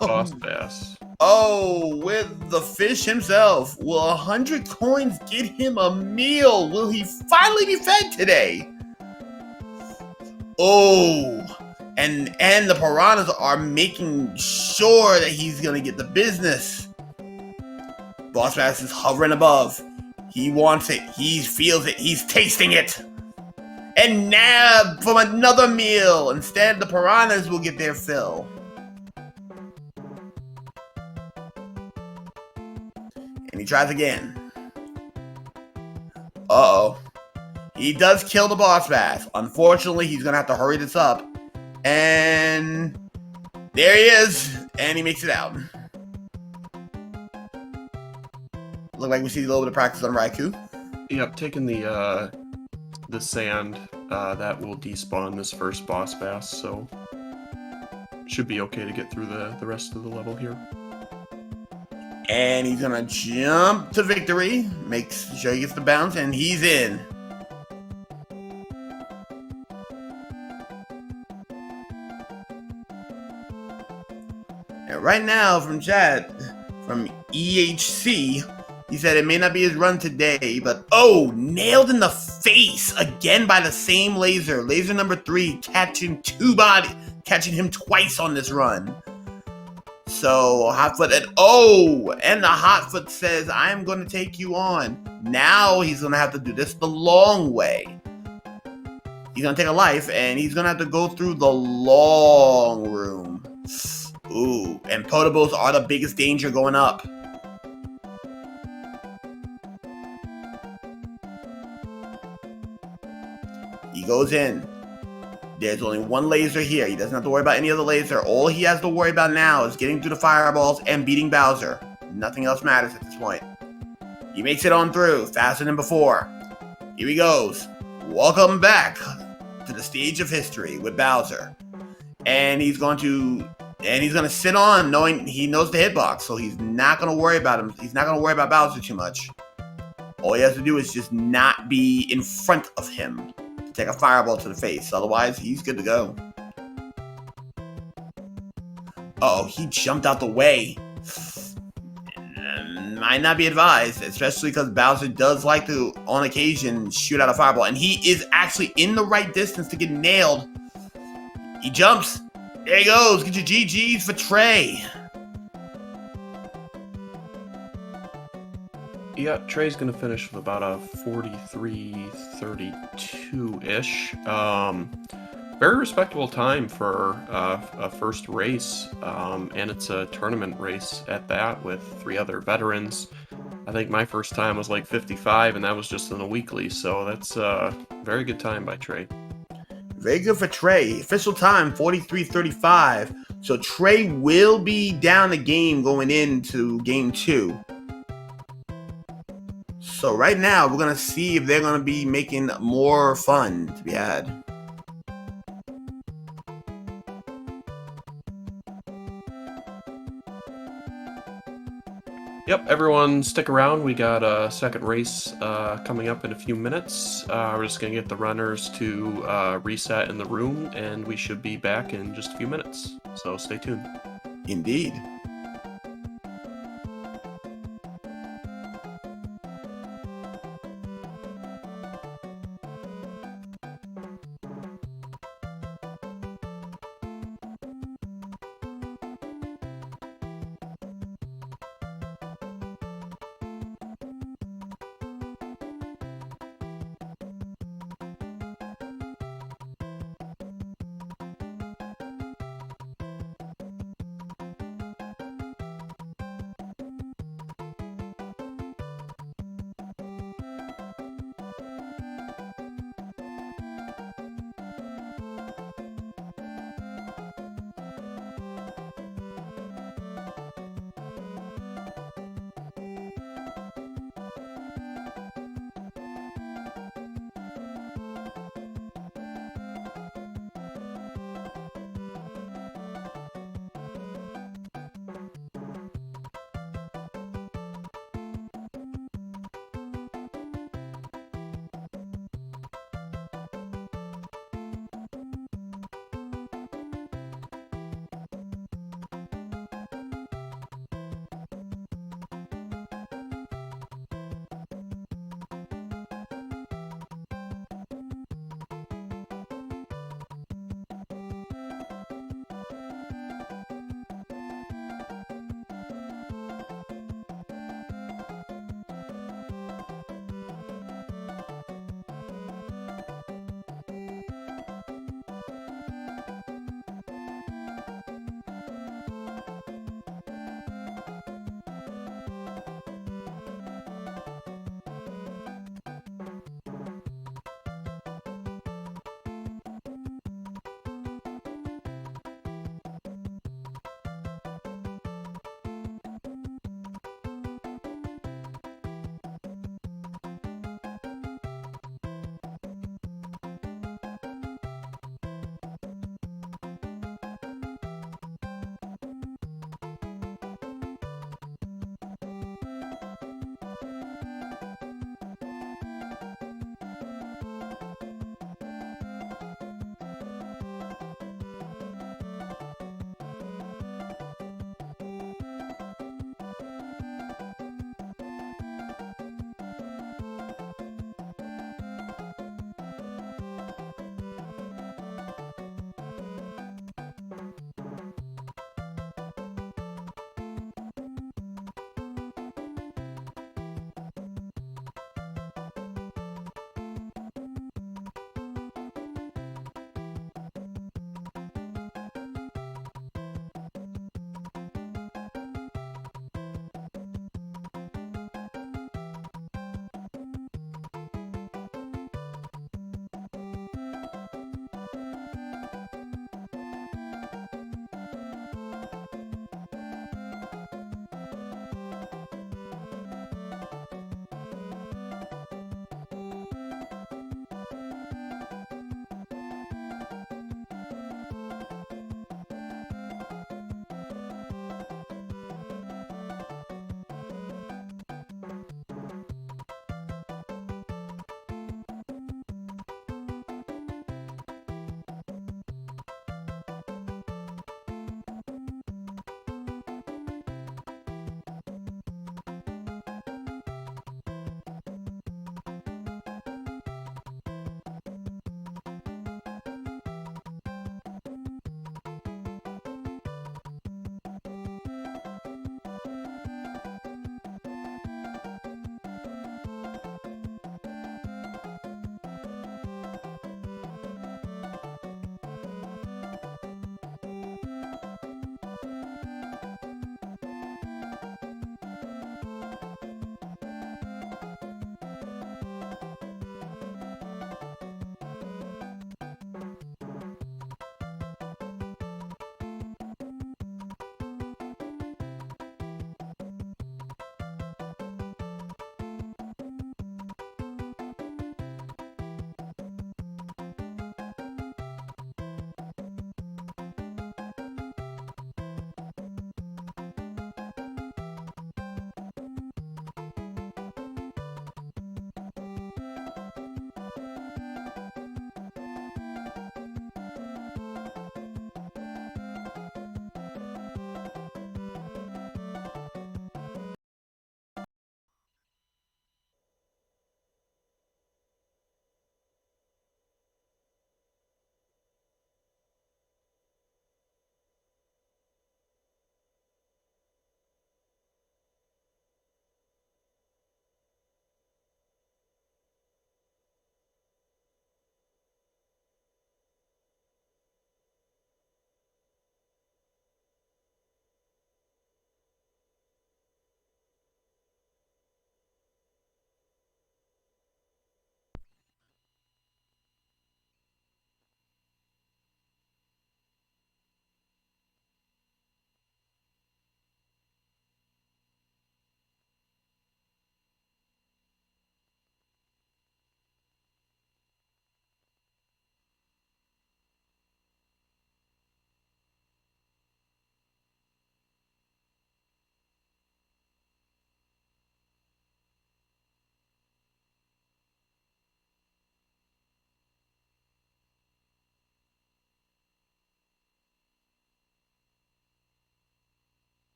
boss bass. Oh, with the fish himself. Will 100 coins get him a meal? Will he finally be fed today? Oh, and the piranhas are making sure that he's gonna get the business. Boss Bass is hovering above. He wants it. He feels it. He's tasting it. And nab from another meal. Instead, the piranhas will get their fill. And he tries again. Uh-oh. He does kill the boss bass. Unfortunately, he's going to have to hurry this up. And there he is. And he makes it out. Look like we see a little bit of practice on Raikou. Yep, taking the sand, that will despawn this first boss bass, so should be okay to get through the rest of the level here. And he's gonna jump to victory, makes sure he gets the bounce, and he's in. And right now from chat, from EHC, he said it may not be his run today, but oh, nailed in the face again by the same laser. Laser number 3 catching him twice on this run. So Hotfoot and the Hotfoot says, I'm gonna take you on. Now he's gonna have to do this the long way. He's gonna take a life and he's gonna have to go through the long room. Ooh, and potables are the biggest danger going up. He goes in. There's only one laser here. He doesn't have to worry about any other laser. All he has to worry about now is getting through the fireballs and beating Bowser. Nothing else matters at this point. He makes it on through, faster than before. Here he goes. Welcome back to the stage of history with Bowser. And he's going to sit on, knowing he knows the hitbox, so he's not going to worry about him. He's not going to worry about Bowser too much. All he has to do is just not be in front of him. Take a fireball to the face. Otherwise, he's good to go. Uh-oh, he jumped out the way. Might not be advised, especially because Bowser does like to, on occasion, shoot out a fireball. And he is actually in the right distance to get nailed. He jumps. There he goes. Get your GGs for Trey. Yeah, Trey's going to finish with about a 43-32-ish. Very respectable time for a first race, and it's a tournament race at that with 3 other veterans. I think my first time was like 55, and that was just in a weekly, so that's a very good time by Trey. Very good for Trey. Official time, 43-35. So Trey will be down the game going into game 2. So right now, we're going to see if they're going to be making more fun to be had. Yep, everyone stick around. We got a second race coming up in a few minutes. We're just going to get the runners to reset in the room, and we should be back in just a few minutes. So stay tuned. Indeed.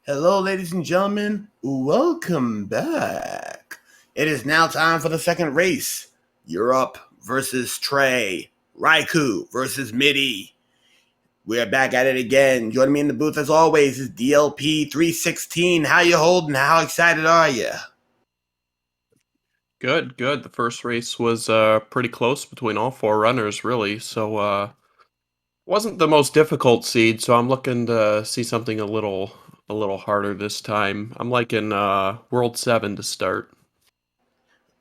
Hello, ladies and gentlemen. Welcome back. It is now time for the second race. Europe versus Trey. Raikou versus Midi. We are back at it again. Joining me in the booth as always is DLP316. How you holding? How excited are you? Good, good. The first race was pretty close between all four runners, really. So wasn't the most difficult seed. So I'm looking to see something a little harder this time. I'm liking World 7 to start.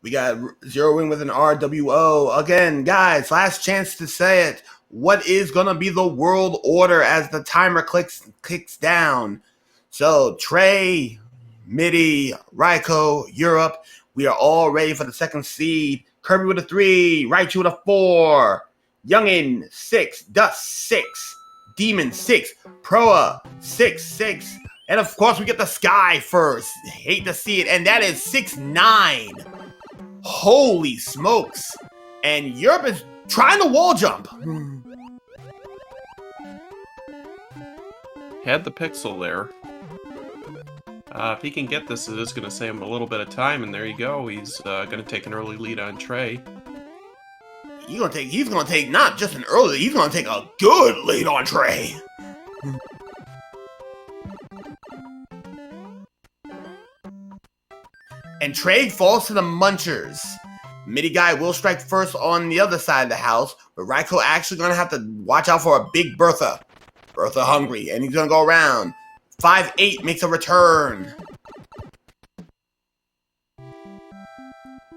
We got zeroing with an RWO. Again, guys, last chance to say it. What is going to be the world order as the timer clicks down? So, Trey, Midi, Raikou, Europe. We are all ready for the second seed. Kirby with a 3, Raichu with a 4, Youngin 6, Dust 6, Demon 6, Proa 6, and of course we get the Sky first. Hate to see it, and that is 6-9. Holy smokes! And Europe is trying to wall jump. Had the pixel there. If he can get this, it is going to save him a little bit of time, and there you go. He's going to take an early lead on Trey. He's gonna take not just an early, he's gonna take a good lead on Trey. And Trey falls to the Munchers. MidiGuy will strike first on the other side of the house, but Raikou actually gonna have to watch out for a big Bertha. Bertha hungry, and he's gonna go around. 5-8 makes a return.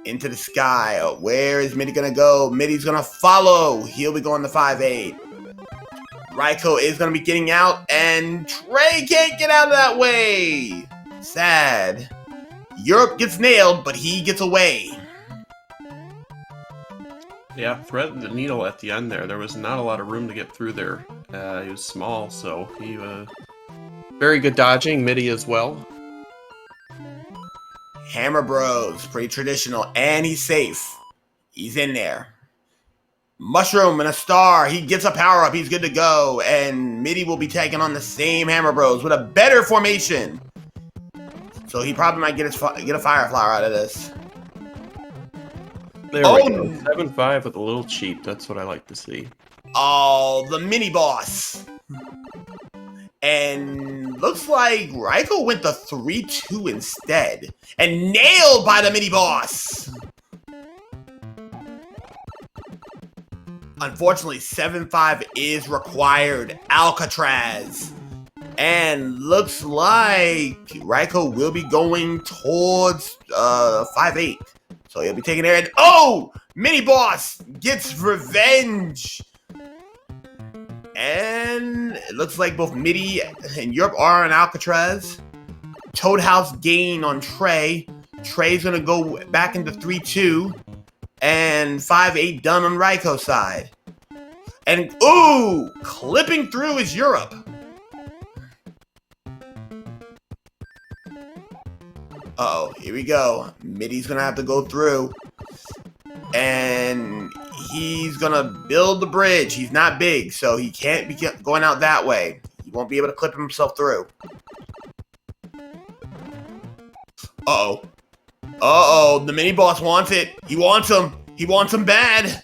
Into the sky. Where is Midi gonna go? Midi's gonna follow. He'll be going to 5-8. Raikou is gonna be getting out, and Trey can't get out of that way. Sad. Europe gets nailed, but he gets away. Yeah, threaded the needle at the end there. There was not a lot of room to get through there. He was small, so he very good dodging. Midi as well. Hammer Bros, pretty traditional, and he's safe. He's in there. Mushroom and a star. He gets a power up. He's good to go. And Midi will be taking on the same Hammer Bros with a better formation. So he probably might get a fire flower out of this. There we go. 7-5 with a little cheap. That's what I like to see. Oh, the mini boss. And looks like Raikou went the 3-2 instead. And nailed by the mini boss. Unfortunately, 7-5 is required. Alcatraz. And looks like Raikou will be going towards 5-8. So he'll be taking there. And oh! Mini boss gets revenge. And it looks like both Midi and Europe are on Alcatraz. Toadhouse gain on Trey. Trey's going to go back into 3-2. And 5-8 done on Raikou's side. And, ooh! Clipping through is Europe. Uh-oh, here we go. Midi's going to have to go through. And he's going to build the bridge. He's not big, so he can't be going out that way. He won't be able to clip himself through. Uh-oh. Uh-oh, the mini-boss wants it. He wants him. He wants him bad.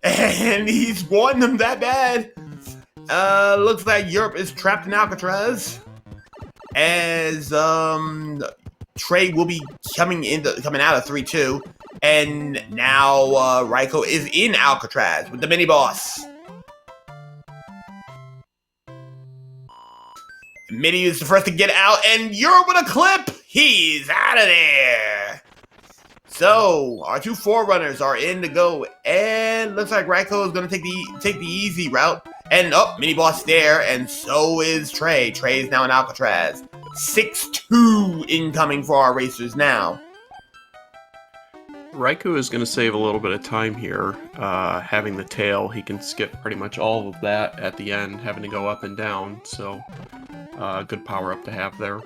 And he's wanting him that bad. Looks like Europe is trapped in Alcatraz. As, Trey will be coming out of 3-2. And now Raikou is in Alcatraz with the mini-boss. Midi is the first to get out, and Europe with a clip! He's out of there! So, our two forerunners are in to go, and looks like Raikou is going to take the easy route. And, oh, mini-boss there, and so is Trey. Trey is now in Alcatraz. 6-2 incoming for our racers now. Raikou is going to save a little bit of time here. Having the tail, he can skip pretty much all of that at the end, having to go up and down. So, good power up to have there.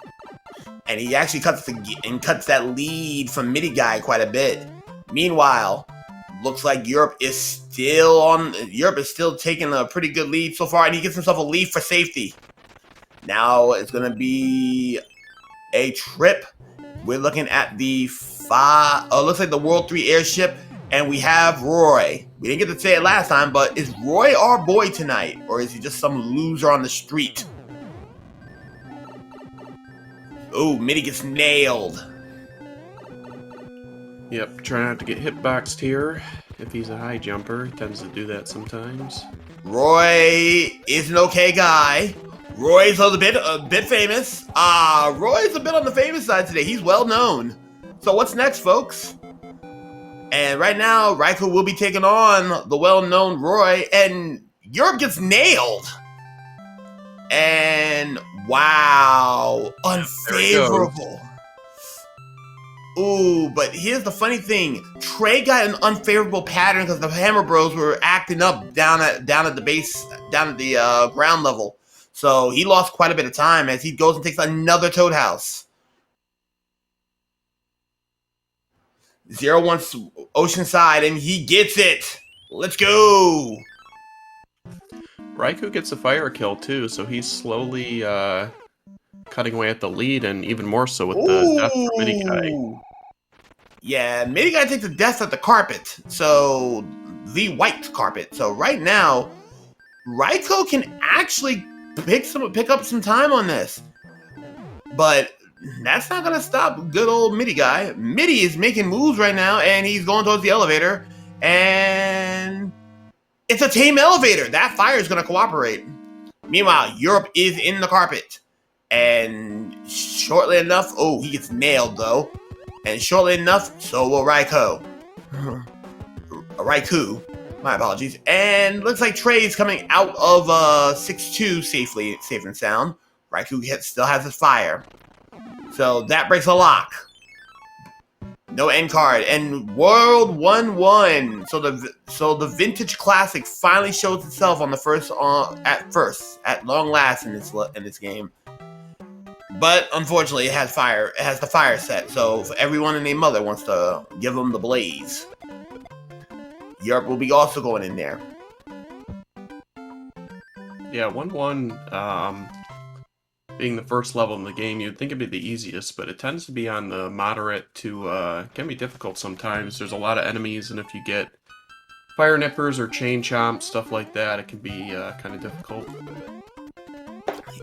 And he actually cuts that lead from MidiGuy quite a bit. Meanwhile, looks like Europe is still taking a pretty good lead so far, and he gets himself a leaf for safety. Now it's gonna be a trip. We're looking at the looks like the World 3 airship, and we have Roy. We didn't get to say it last time, but is Roy our boy tonight, or is he just some loser on the street? Oh, Midi gets nailed. Yep, try not to get hitboxed here. If he's a high jumper, he tends to do that sometimes. Roy is an okay guy. Roy's a bit famous. Roy's a bit on the famous side today. He's well known. So what's next, folks? And right now, Raikou will be taking on the well-known Roy, and Europe gets nailed. And wow, unfavorable. Ooh, but here's the funny thing. Trey got an unfavorable pattern because the Hammer Bros were acting up down at the base, down at the ground level. So he lost quite a bit of time as he goes and takes another Toad House. Zero wants Oceanside, and he gets it. Let's go. Raikou gets a fire kill too, so he's slowly cutting away at the lead, and even more so with the death for MidiGuy. Yeah, MidiGuy takes the death at the carpet, so the white carpet. So right now, Raikou can actually pick up some time on this, but that's not gonna stop good old MidiGuy. Midi is making moves right now, and he's going towards the elevator, and it's a tame elevator. That fire is gonna cooperate. Meanwhile, Europe is in the carpet, and shortly enough, oh, he gets nailed though, and shortly enough, so will Raikou. Raikou. My apologies. And looks like Trey's coming out of 6-2 safe and sound. Raikou still has his fire. So that breaks a lock. No end card. And World 1-1. So the vintage classic finally shows itself on the at long last in this game. But unfortunately, it has fire. It has the fire set. So everyone and their mother wants to give them the blaze. Europe will be also going in there. Yeah, 1-1, being the first level in the game, you'd think it'd be the easiest, but it tends to be on the moderate to, can be difficult sometimes. There's a lot of enemies, and if you get fire nippers or chain chomps, stuff like that, it can be kind of difficult.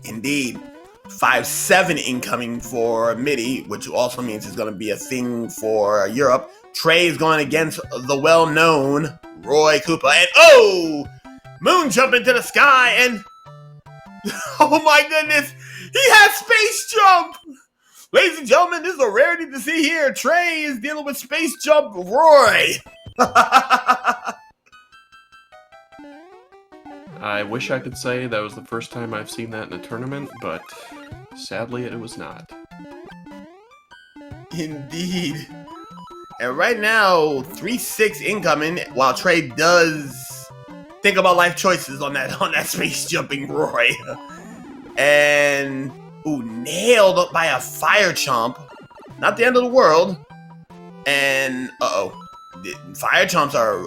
Indeed. 5-7 incoming for Midi, which also means it's going to be a thing for Europe. Trey is going against the well-known Roy Koopa, and oh! Moon jump into the sky, and oh my goodness, he has space jump! Ladies and gentlemen, this is a rarity to see here. Trey is dealing with space jump Roy. I wish I could say that was the first time I've seen that in a tournament, but sadly it was not. Indeed. And right now, 3-6 incoming, while Trey does think about life choices on that space jumping Roy. And nailed by a fire chomp. Not the end of the world. And fire chomps are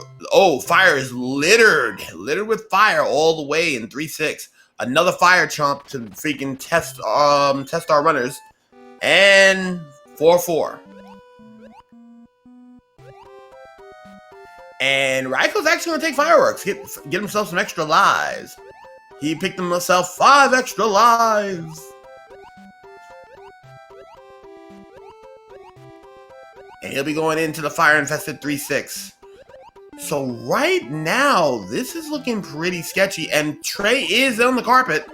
fire is littered with fire all the way in 3-6. Another fire chomp to freaking test our runners. And 4-4. And Raikou's actually going to take fireworks, get himself some extra lives. He picked himself 5 extra lives. And he'll be going into the fire-infested 3-6. So right now, this is looking pretty sketchy, and Trey is on the carpet.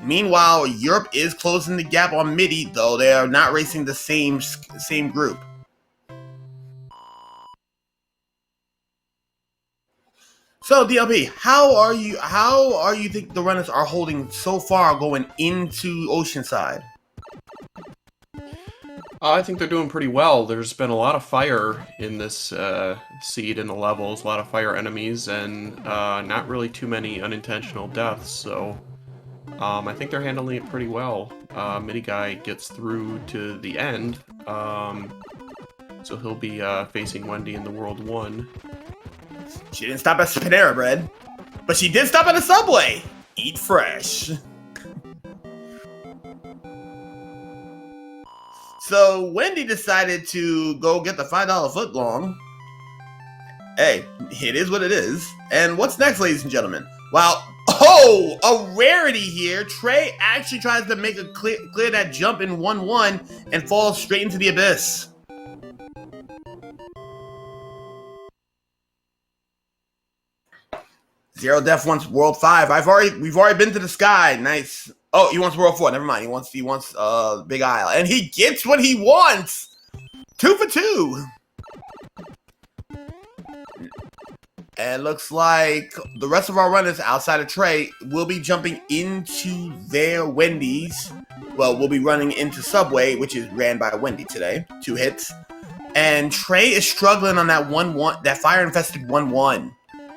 Meanwhile, Europe is closing the gap on Midi, though they are not racing the same group. So DLP, how are you think the runners are holding so far going into Oceanside? I think they're doing pretty well. There's been a lot of fire in this seed in the levels, a lot of fire enemies, and not really too many unintentional deaths, so I think they're handling it pretty well. MidiGuy gets through to the end, so he'll be facing Wendy in the World 1. She didn't stop at Panera Bread, but she did stop at a Subway. Eat fresh. So Wendy decided to go get the $5 footlong. Hey, it is what it is. And what's next, ladies and gentlemen? Well, a rarity here. Trey actually tries to make a clear that jump in 1-1 and falls straight into the abyss. Zero Def wants World 5. We've already been to the sky. Nice. Oh, he wants World 4. Never mind. He wants Big Isle. And he gets what he wants. 2 for 2. And looks like the rest of our runners outside of Trey will be jumping into their Wendy's. Well, we'll be running into Subway, which is ran by Wendy today. 2 hits. And Trey is struggling on that 1-1, that fire-infested 1-1.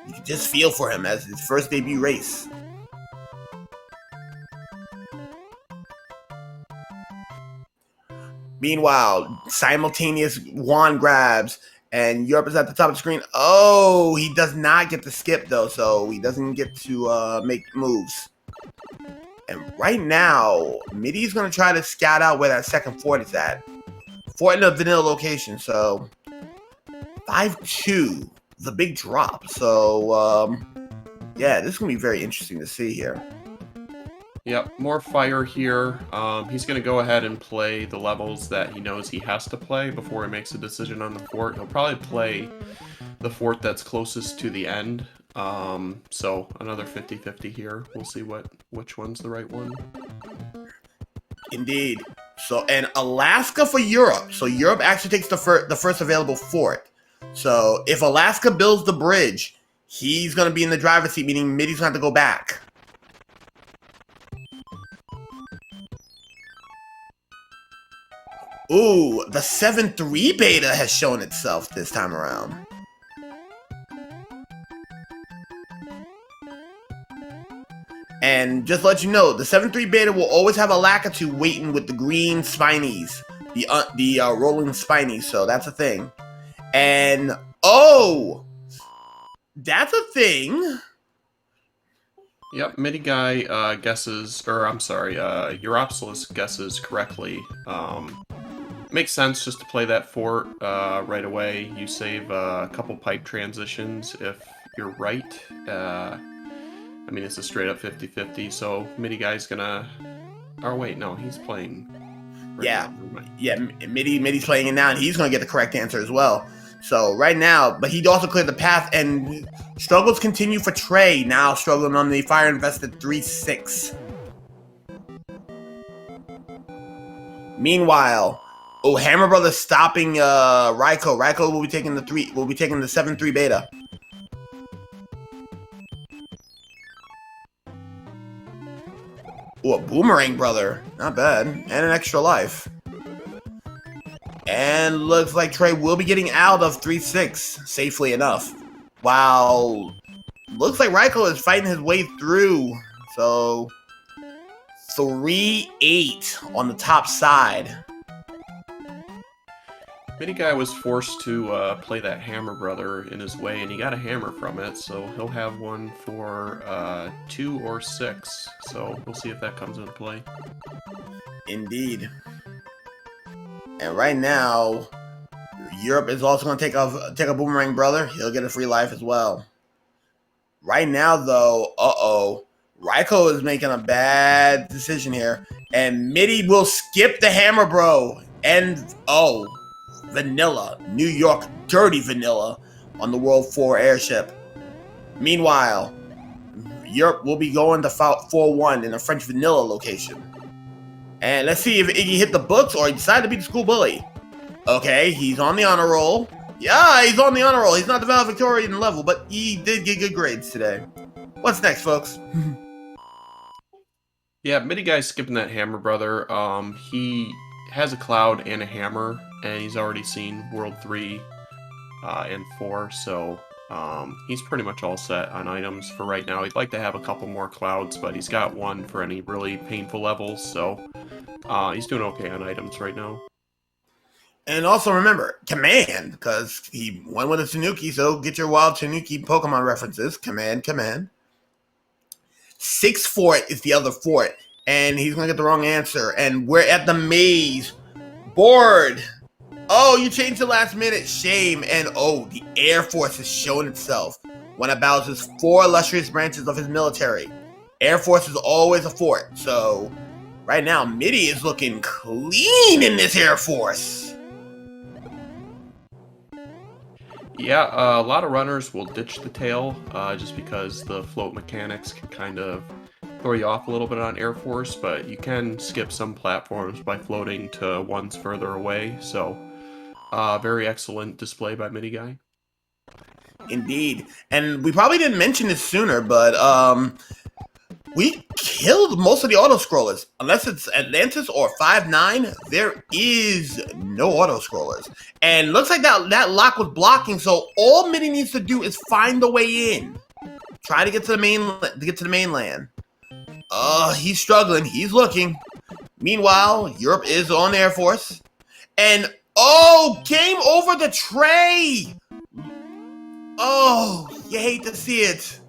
You can just feel for him as his first debut race. Meanwhile, simultaneous wand grabs, and Europe is at the top of the screen. Oh, he does not get the skip, though, so he doesn't get to make moves. And right now, Midi's going to try to scout out where that second fort is at. Fort in the vanilla location, so 5-2. The big drop. So, yeah, this is going to be very interesting to see here. Yep, more fire here. He's going to go ahead and play the levels that he knows he has to play before he makes a decision on the fort. He'll probably play the fort that's closest to the end. So another 50-50 here. We'll see which one's the right one. Indeed. So, and Alaska for Europe. So Europe actually takes the first available fort. So if Alaska builds the bridge, he's going to be in the driver's seat, meaning Midi's going to have to go back. Ooh, the 7-3 beta has shown itself this time around. And just to let you know, the 7-3 beta will always have a Lakitu waiting with the green spinies, the rolling spinies, so that's a thing. And, oh, that's a thing. Yep, MidiGuy guesses, or I'm sorry, uropsalis guesses correctly. Makes sense just to play that fort right away. You save a couple pipe transitions if you're right. I mean, it's a straight up 50-50, so MidiGuy's gonna... Oh, wait, no, he's playing... Right yeah, now. yeah, Midi's playing it now, and he's gonna get the correct answer as well. So right now, but he also cleared the path, and struggles continue for Trey, now struggling on the fire-invested 3-6. Meanwhile, oh, Hammer Brothers stopping Raiko. Raiko will be taking the 7-3 beta. Oh, a Boomerang Brother. Not bad. And an extra life. And looks like Trey will be getting out of 3-6 safely enough. Wow. Looks like Raiko is fighting his way through. So 3-8 on the top side. MidiGuy was forced to play that Hammer Brother in his way, and he got a hammer from it, so he'll have one for 2 or 6. So we'll see if that comes into play. Indeed. And right now, Europe is also going to take a Boomerang Brother. He'll get a free life as well. Right now, though, Raiko is making a bad decision here. And Midi will skip the Hammer Bro. And, Vanilla. New York Dirty Vanilla on the World 4 airship. Meanwhile, Europe will be going to 4-1 in the French Vanilla location. And let's see if Iggy hit the books or he decided to be the school bully. Okay, he's on the honor roll. Yeah, he's on the honor roll. He's not the valedictorian level, but he did get good grades today. What's next, folks? Yeah, MidiGuy's skipping that Hammer Brother. He has a cloud and a hammer, and he's already seen World 3 and 4, so he's pretty much all set on items for right now. He'd like to have a couple more clouds, but he's got one for any really painful levels, so he's doing okay on items right now. And also remember, Command, because he won with a Tanuki, so get your wild Tanuki Pokemon references. Command. 6 fort is the other fort, and he's going to get the wrong answer. And we're at the maze. Bored. Oh, you changed the last minute. Shame. And oh, the Air Force has shown itself. One of Bowser's 4 illustrious branches of his military. Air Force is always a fort. So right now, Midi is looking clean in this Air Force. Yeah, a lot of runners will ditch the tail just because the float mechanics can kind of throw you off a little bit on Air Force, but you can skip some platforms by floating to ones further away. So very excellent display by MidiGuy. Indeed. And we probably didn't mention this sooner, but we killed most of the auto-scrollers. Unless it's Atlantis or 5-9, there is no auto-scrollers. And looks like that lock was blocking, so all Midi needs to do is find the way in. Try to get to the mainland. He's struggling. He's looking. Meanwhile, Europe is on the Air Force. And, oh, game over the Trey! Oh, you hate to see it.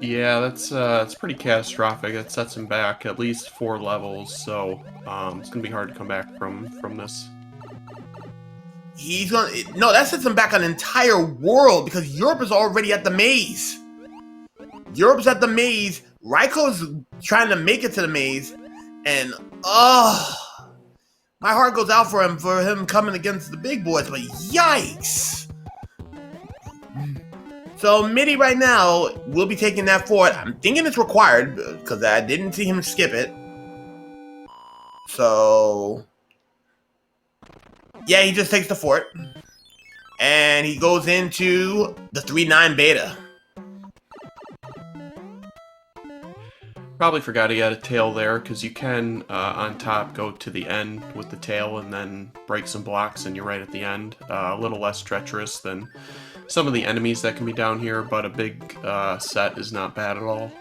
Yeah, that's pretty catastrophic. That sets him back at least 4 levels, so it's gonna be hard to come back from this. No, that sets him back an entire world because Europe is already at the maze. Europe's at the maze. Raikou's trying to make it to the maze, and my heart goes out for him coming against the big boys, but yikes. So Midi right now will be taking that fort. I'm thinking it's required because I didn't see him skip it. So yeah, he just takes the fort and he goes into the 3-9 beta. Probably forgot he had a tail there because you can on top go to the end with the tail and then break some blocks and you're right at the end. A little less treacherous than some of the enemies that can be down here, but a big set is not bad at all.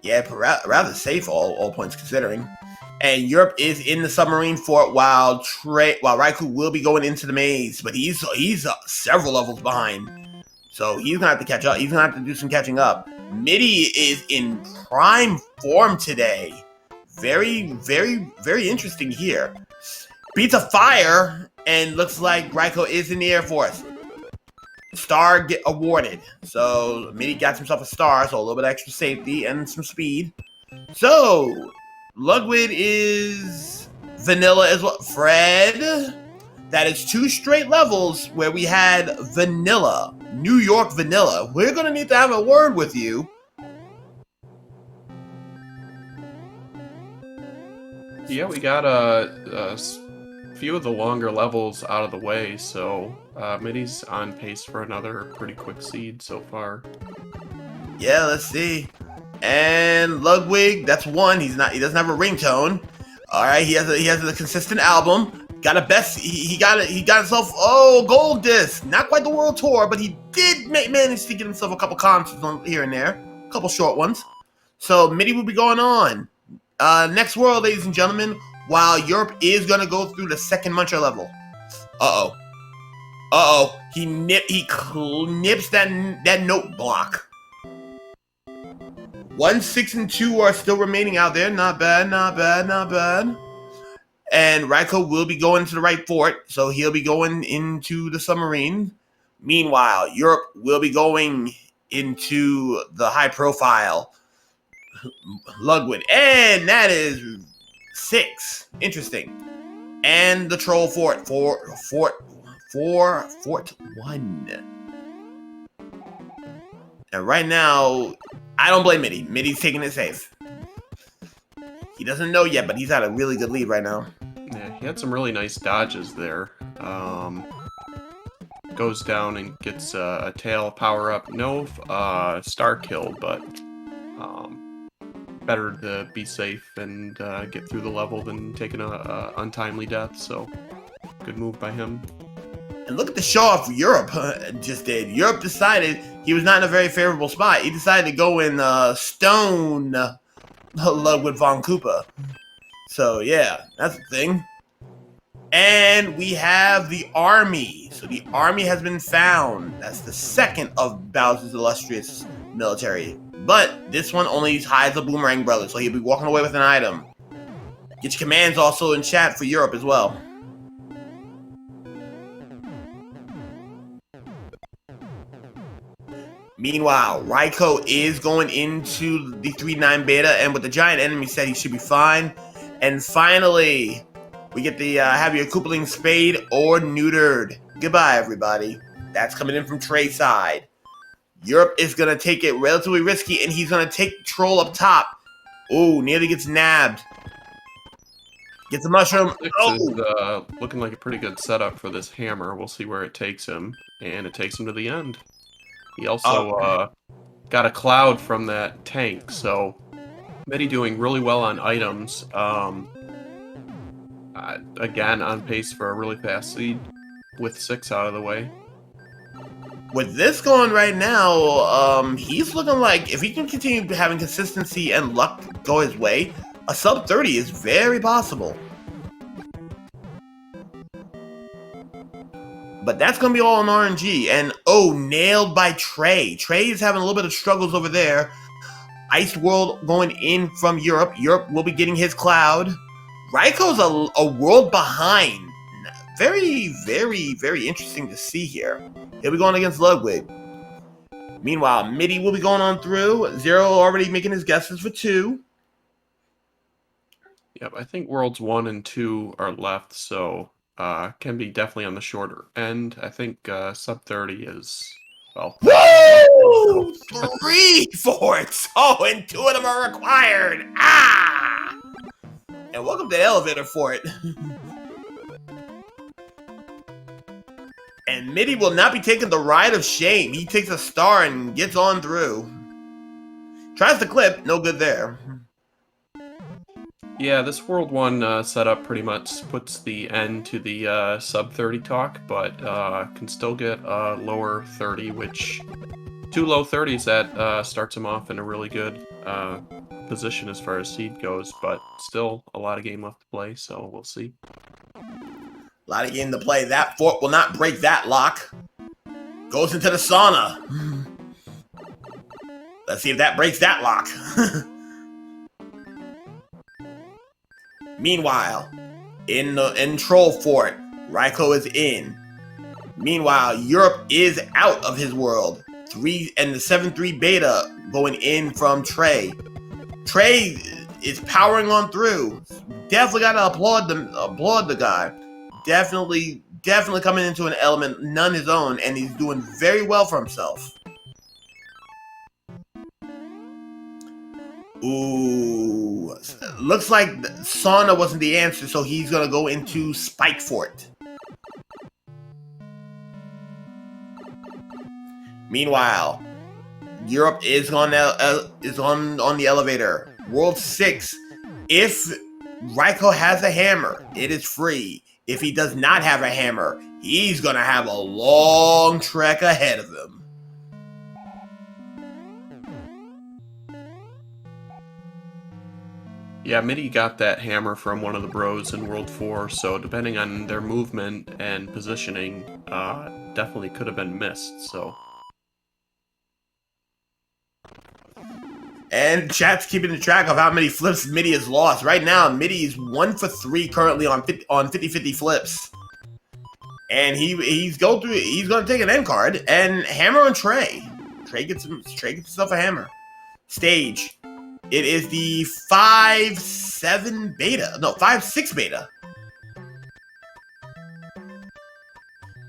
Yeah, rather safe, all points considering. And Europe is in the submarine fort while Raikou will be going into the maze, but he's several levels behind, so he's gonna have to catch up. He's gonna have to do some catching up. Midi is in prime form today. Very, very, very interesting here. Beats a fire, and looks like Raikou is in the Air Force. Star get awarded. So Midi got himself a star, so a little bit extra safety and some speed. So Ludwig is vanilla as well. Fred, that is 2 straight levels where we had vanilla, New York vanilla. We're gonna need to have a word with you. Yeah, we got a few of the longer levels out of the way, so Midi's on pace for another pretty quick seed so far. Yeah, let's see. And Ludwig, that's 1. He doesn't have a ringtone. All right, he has a consistent album. Got a best. He got himself gold disc. Not quite the world tour, but he did manage to get himself a couple concerts here and there, a couple short ones. So Midi will be going on. Next world, ladies and gentlemen. While Europe is gonna go through the second muncher level. He nips that note block. 1, 6, and 2 are still remaining out there. Not bad, not bad, not bad. And Raikou will be going to the right fort, so he'll be going into the submarine. Meanwhile, Europe will be going into the high profile Ludwig, and that is 6. Interesting. And the troll fort, fort 1. And right now, I don't blame Midi. Midi's taking it safe. He doesn't know yet, but he's at a really good lead right now. Yeah, he had some really nice dodges there. Goes down and gets a tail power up. No star kill, but better to be safe and get through the level than taking a untimely death. So good move by him. And look at the show off Europe just did. Europe decided he was not in a very favorable spot. He decided to go in stone Ludwig von Koopa. So yeah, that's the thing. And we have the army. So the army has been found. That's the second of Bowser's illustrious military. But this one only hides the Boomerang Brothers, so he'll be walking away with an item. Get your commands also in chat for Europe as well. Meanwhile, Raikou is going into the 3-9 beta, and with the giant enemy set, he should be fine. And finally, we get the have your Koopaling spayed or neutered. Goodbye, everybody. That's coming in from Trey's side. Europe is going to take it relatively risky, and he's going to take Troll up top. Oh, nearly gets nabbed. Gets a mushroom. Six Oh! is looking like a pretty good setup for this hammer. We'll see where it takes him, and it takes him to the end. He also got a cloud from that tank, so Midi doing really well on items. Again, on pace for a really fast seed with 6 out of the way. With this going right now, he's looking like if he can continue having consistency and luck go his way, a sub 30 is very possible. But that's going to be all in RNG. And, oh, nailed by Trey. Trey is having a little bit of struggles over there. Ice World going in from Europe. Europe will be getting his cloud. Raikou's a world behind. Very, very, very interesting to see here. He'll be going against Ludwig. Meanwhile, Midi will be going on through. Zero already making his guesses for 2. Yep, I think Worlds 1 and 2 are left, so can be definitely on the shorter end. I think sub 30 is, well... Woo! 3 forts! Oh, and 2 of them are required! Ah! And welcome to the elevator fort. And Midi will not be taking the ride of shame. He takes a star and gets on through. Tries to clip, no good there. Yeah, this World 1 setup pretty much puts the end to the sub 30 talk, but can still get a lower 30, which 2 low 30s that starts him off in a really good position as far as seed goes, but still a lot of game left to play, so we'll see. A lot of game to play. That fort will not break that lock. Goes into the sauna. Let's see if that breaks that lock. Meanwhile, in Troll Fort, Raikou is in. Meanwhile, Europe is out of his world. 3 and the 7-3 beta going in from Trey. Trey is powering on through. Definitely gotta applaud the guy. Definitely coming into an element none his own, and he's doing very well for himself. Ooh, looks like sauna wasn't the answer, so he's gonna go into Spike Fort. Meanwhile, Europe is on the elevator. World 6. If Raikou has a hammer, it is free. If he does not have a hammer, he's gonna have a long trek ahead of him. Yeah, Midi got that hammer from one of the bros in World 4, so depending on their movement and positioning, definitely could have been missed, so... And chat's keeping track of how many flips Midi has lost. Right now, Midi is 1 for 3 currently on 50-50 flips. And he's going to take an end card and hammer on Trey. Trey gets himself a hammer. Stage. It is the 5-7 beta. No, 5-6 beta.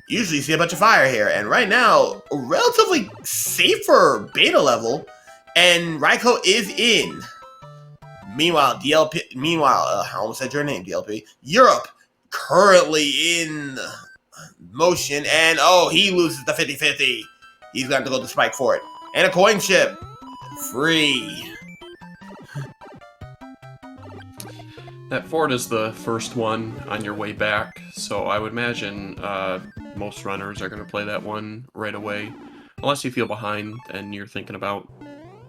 Usually you see a bunch of fire here, and right now, a relatively safer beta level, and Raikou is in. Meanwhile, I almost said your name, DLP. Europe, currently in motion, and oh, he loses the 50-50. He's going to go to Spike Fort. And a coin chip. Free. That fort is the first one on your way back, so I would imagine most runners are going to play that one right away. Unless you feel behind and you're thinking about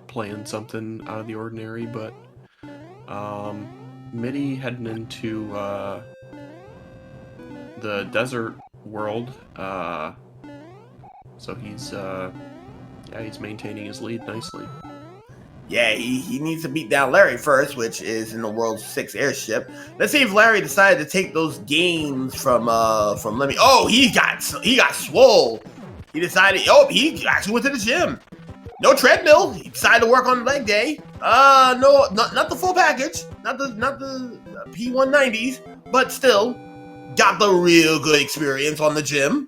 playing something out of the ordinary, but Midi heading into the desert world, so he's maintaining his lead nicely. Yeah, he needs to beat down Larry first, which is in the world's 6th airship. Let's see if Larry decided to take those gains from Lemmy. Oh, he got swole. He decided. Oh, he actually went to the gym. No treadmill. He decided to work on leg day. No, not the full package. Not the P190s, but still got the real good experience on the gym.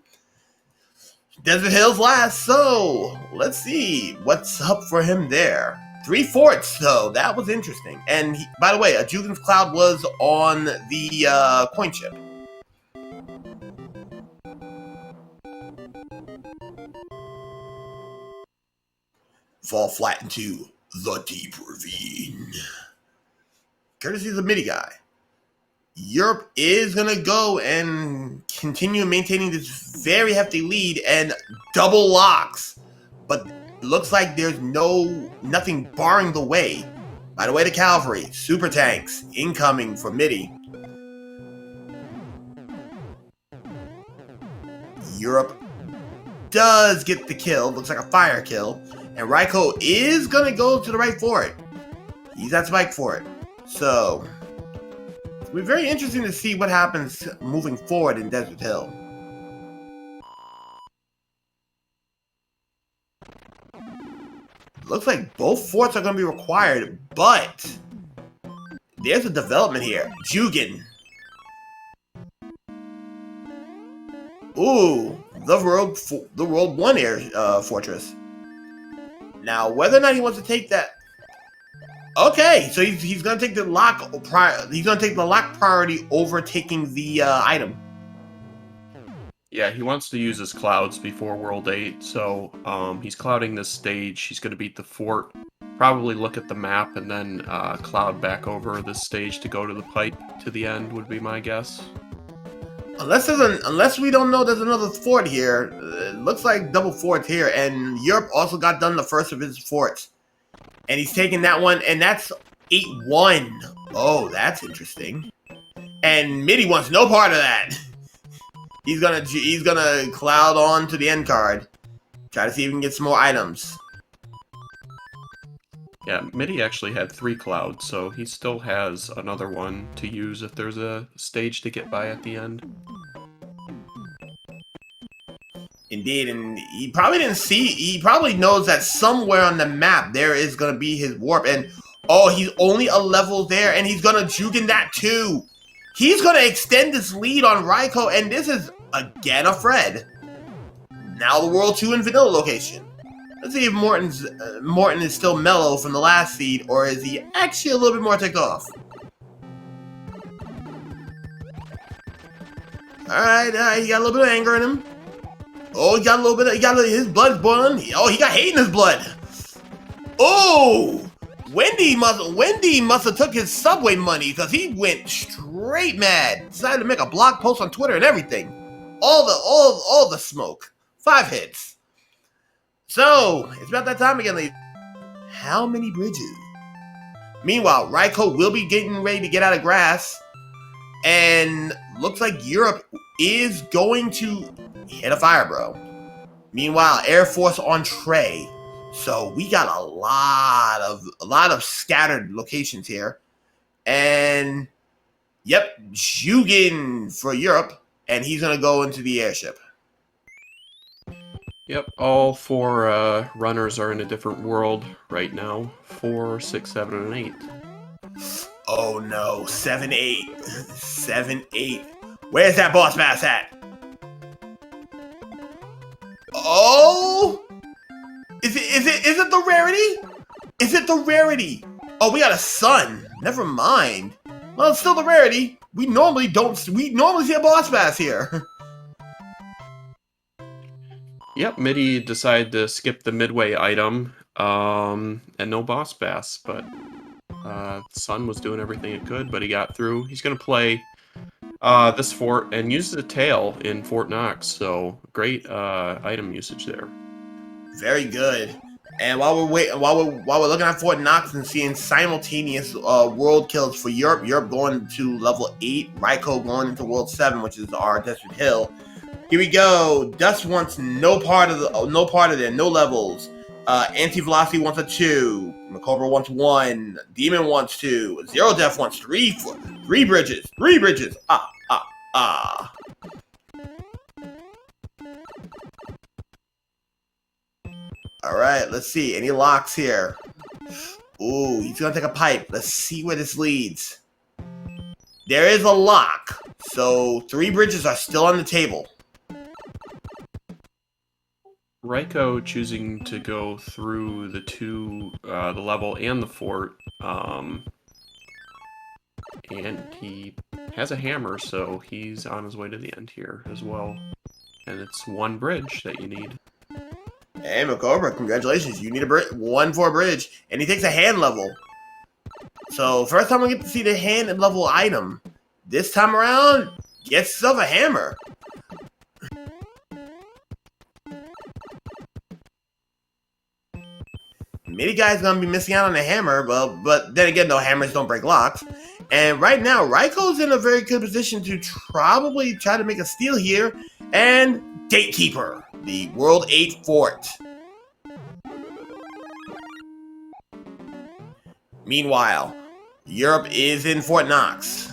Desert Hills last, so let's see what's up for him there. 3 forts, though. That was interesting. And by the way, a Jugin's Cloud was on the coin chip. Fall flat into the deep ravine. Courtesy of the MIDI guy. Europe is going to go and continue maintaining this very hefty lead and double locks. But looks like there's nothing barring the way. By the way, the cavalry, super tanks, incoming from MIDI. Europe does get the kill. Looks like a fire kill. And Raikou is going to go to the right for it. He's at spike for it. So it'll be very interesting to see what happens moving forward in Desert Hill. Looks like both forts are going to be required, but there's a development here. Jugin. Ooh, the World 1 air fortress. Now, whether or not he wants to take that. Okay, so he's going to take the lock. He's going to take the lock priority over taking the item. Yeah, he wants to use his clouds before World 8, so he's clouding this stage. He's going to beat the fort, probably look at the map, and then cloud back over this stage to go to the pipe to the end, would be my guess. Unless we don't know there's another fort here. It looks like double forts here, and Europe also got done the first of his forts. And he's taking that one, and that's 8-1. Oh, that's interesting. And MIDI wants no part of that. He's gonna cloud on to the end card. Try to see if he can get some more items. Yeah, MIDI actually had 3 clouds, so he still has another one to use if there's a stage to get by at the end. Indeed, and he probably didn't see. He probably knows that somewhere on the map there is gonna be his warp, and oh, he's only a level there, and he's gonna Jugin that too. He's gonna extend this lead on Raikou, and this is again a Fred. Now the World 2 and Vanilla location. Let's see if Morton is still mellow from the last seed, or is he actually a little bit more ticked off? All right, he got a little bit of anger in him. Oh, he got his blood's boiling. Oh, he got hate in his blood. Oh, Wendy must have took his Subway money because he went straight mad. Decided to make a blog post on Twitter and everything. All the smoke. 5 hits. So, it's about that time again, ladies. How many bridges? Meanwhile, Raikou will be getting ready to get out of grass. And looks like Europe is going to hit a fire, bro. Meanwhile, Air Force on Trey. So, we got a lot of scattered locations here. And, yep, Jugin for Europe. And he's going to go into the airship. Yep, all 4 runners are in a different world right now. 4, 6, 7, and 8. Oh no, 7, 8. 7, 8. Where's that boss bass at? Oh! Is it the rarity? Is it the rarity? Oh, we got a sun. Never mind. Well, it's still the rarity. We normally see a boss bass here. Yep, MIDI decided to skip the midway item, and no boss bass, but Sun was doing everything it could, but he got through. He's going to play this fort and use the tail in Fort Knox, so great item usage there. Very good. And while we're looking at Fort Knox and seeing simultaneous world kills for Europe going to level 8, Raikou going into World 7, which is our Desert Hill. Here we go. Dust wants no part of there, no levels. Anti-Velocity wants a 2. Macobra wants 1. Demon wants 2. Zero Death wants 3. 3 bridges. 3 bridges. Alright, let's see. Any locks here? Ooh, he's gonna take a pipe. Let's see where this leads. There is a lock. So 3 bridges are still on the table. Raikou choosing to go through the level and the fort, and he has a hammer, so he's on his way to the end here as well. And it's 1 bridge that you need. Hey, Macobra, congratulations. You need a 1 for a bridge, and he takes a hand level. So first time we get to see the hand and level item. This time around, get yourself a hammer. MidiGuy's gonna be missing out on a hammer, but then again, though, hammers don't break locks. And right now, Raikou's in a very good position to probably try to make a steal here. And Gatekeeper, the World 8 fort. Meanwhile, Europe is in Fort Knox.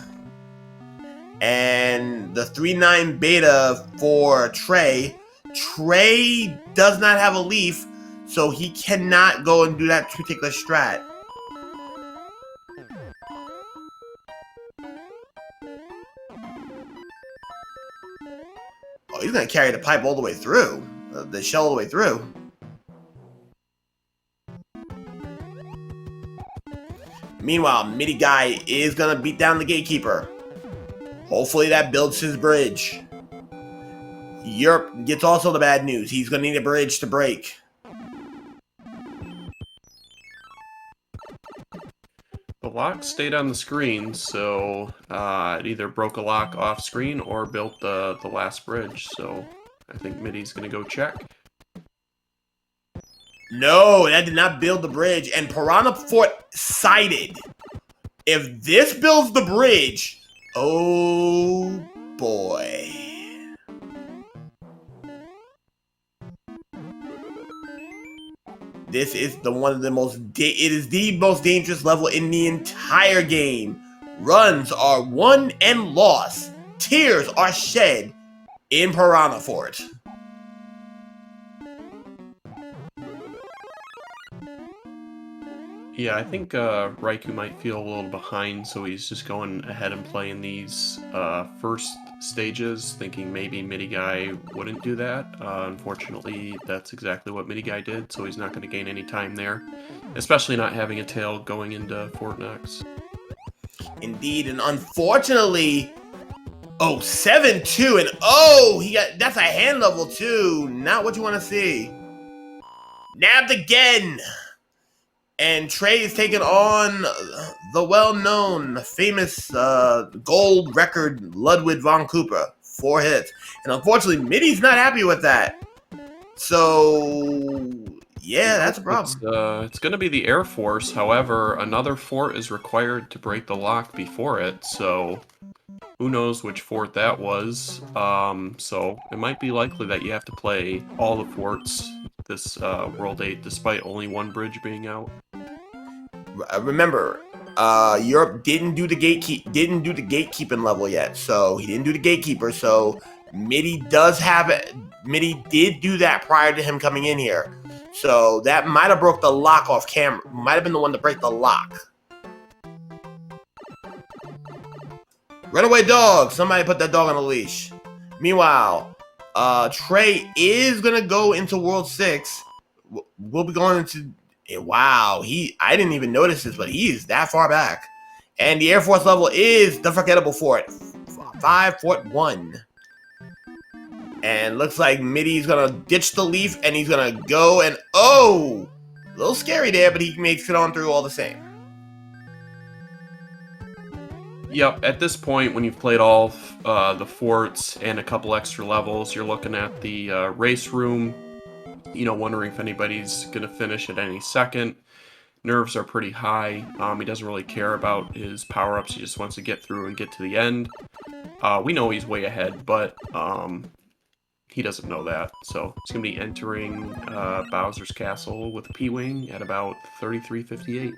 And the 3-9 beta for Trey. Trey does not have a leaf, so he cannot go and do that particular strat. Oh, he's going to carry the pipe all the way through. The shell all the way through. Meanwhile, MidiGuy is going to beat down the Gatekeeper. Hopefully that builds his bridge. Europe gets also the bad news. He's going to need a bridge to break. The lock stayed on the screen, so it either broke a lock off screen or built the last bridge. So I think Midi's going to go check. No, that did not build the bridge, and Piranha Fort sided. If this builds the bridge, oh boy. This is the most dangerous level in the entire game. Runs are won and lost. Tears are shed in Piranha Fort. Yeah, I think Raikou might feel a little behind, so he's just going ahead and playing these first stages, thinking maybe MidiGuy wouldn't do that. Unfortunately, that's exactly what MidiGuy did, so he's not going to gain any time there, especially not having a tail going into Fort Knox. Indeed, and unfortunately, oh, 7-2, and that's a hand level too. Not what you want to see. Nabbed again. And Trey is taking on the well-known, famous gold record Ludwig von Cooper. 4 hits. And unfortunately, Midi's not happy with that. So, yeah, that's a problem. It's going to be the Air Force. However, another fort is required to break the lock before it. So, who knows which fort that was. So, it might be likely that you have to play all the forts this World 8, despite only 1 bridge being out. Remember, Europe didn't do the gatekeeping level yet, so he didn't do the Gatekeeper. So Midi does have it. Midi did do that prior to him coming in here, so that might have broke the lock off camera. Might have been the one to break the lock. Runaway dog. Somebody put that dog on a leash. Meanwhile, Trey is gonna go into World 6. We'll be going into. Wow, I didn't even notice this, but he is that far back. And the Air Force level is the forgettable fort. 5 Fort 1. And looks like Midi's gonna ditch the leaf and he's gonna go and a little scary there, but he makes it on through all the same. Yep, at this point, when you've played all the forts and a couple extra levels, you're looking at the race room, wondering if anybody's going to finish at any second. Nerves are pretty high. He doesn't really care about his power-ups. He just wants to get through and get to the end. We know he's way ahead, but he doesn't know that. So he's going to be entering Bowser's Castle with P-Wing at about 3358.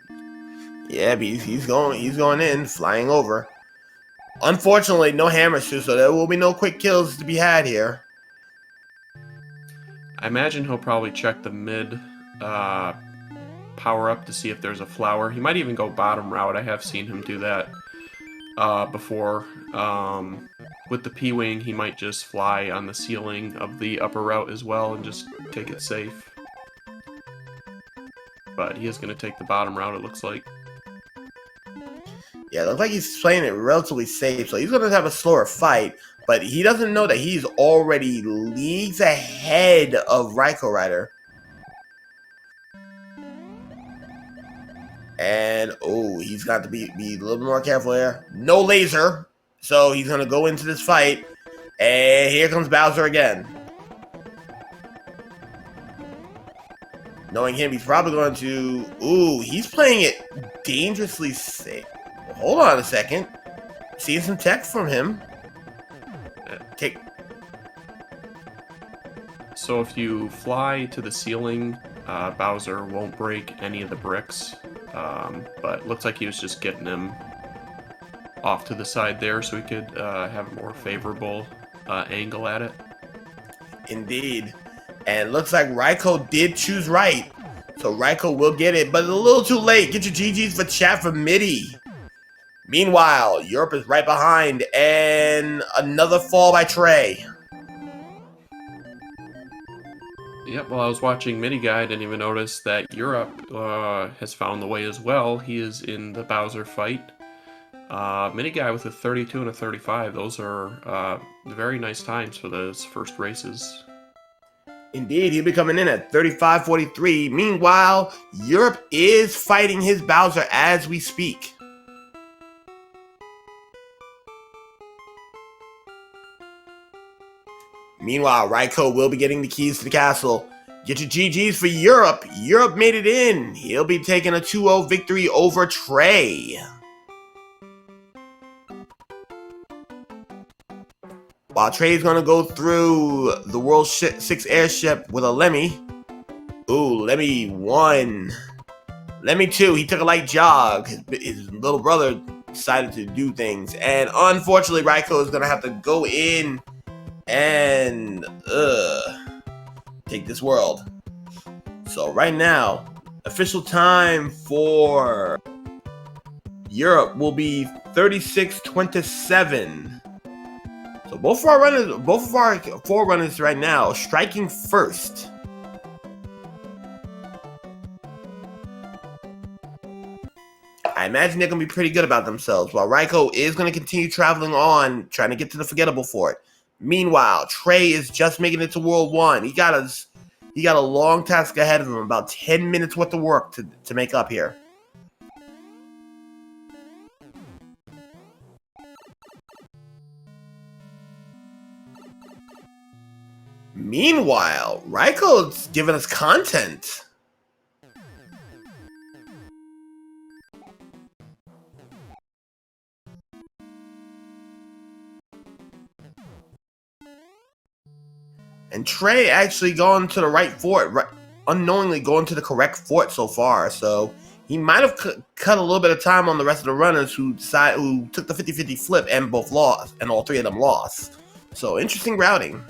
Yeah, but he's going in, flying over. Unfortunately, no hammer shoe, so there will be no quick kills to be had here. I imagine he'll probably check the mid power up to see if there's a flower. He might even go bottom route. I have seen him do that before. With the P-Wing, he might just fly on the ceiling of the upper route as well and just take it safe. But he is going to take the bottom route, it looks like. Yeah, it looks like he's playing it relatively safe, so he's going to have a slower fight, but he doesn't know that he's already leagues ahead of RaikouRider. And, oh, he's got to be a little bit more careful here. No laser, so he's going to go into this fight, and here comes Bowser again. Knowing him, he's probably going to... Ooh, he's playing it dangerously safe. Hold on a second. Seeing some tech from him. So if you fly to the ceiling, Bowser won't break any of the bricks. But looks like he was just getting him off to the side there so he could have a more favorable angle at it. Indeed. And looks like Raikou did choose right. So Raikou will get it, but it's a little too late. Get your GGs for chat for Midi. Meanwhile, Europe is right behind, and another fall by Trey. Yep, while I was watching MidiGuy, I didn't even notice that Europe has found the way as well. He is in the Bowser fight. MidiGuy with a 32 and a 35. Those are very nice times for those first races. Indeed, he'll be coming in at 35.43. Meanwhile, Europe is fighting his Bowser as we speak. Meanwhile, Raikou will be getting the keys to the castle. Get your GGs for Europe. Europe made it in. He'll be taking a 2-0 victory over Trey. While Trey's going to go through the World 6 airship with a Lemmy. Ooh, Lemmy 1. Lemmy 2, he took a light jog. His little brother decided to do things. And unfortunately, Raikou is going to have to go in and take this world. So right now, official time for Europe will be 36:27. So both of our forerunners right now striking first. I imagine they're going to be pretty good about themselves, while Raikou is going to continue traveling on, trying to get to the forgettable fort. Meanwhile, Trey is just making it to World 1. He got a long task ahead of him, about 10 minutes worth of work to make up here. Meanwhile, Raikou's giving us content. And Trey actually going to the right fort, unknowingly going to the correct fort so far. So he might have cut a little bit of time on the rest of the runners who took the 50-50 flip and both lost, and all three of them lost. So interesting routing.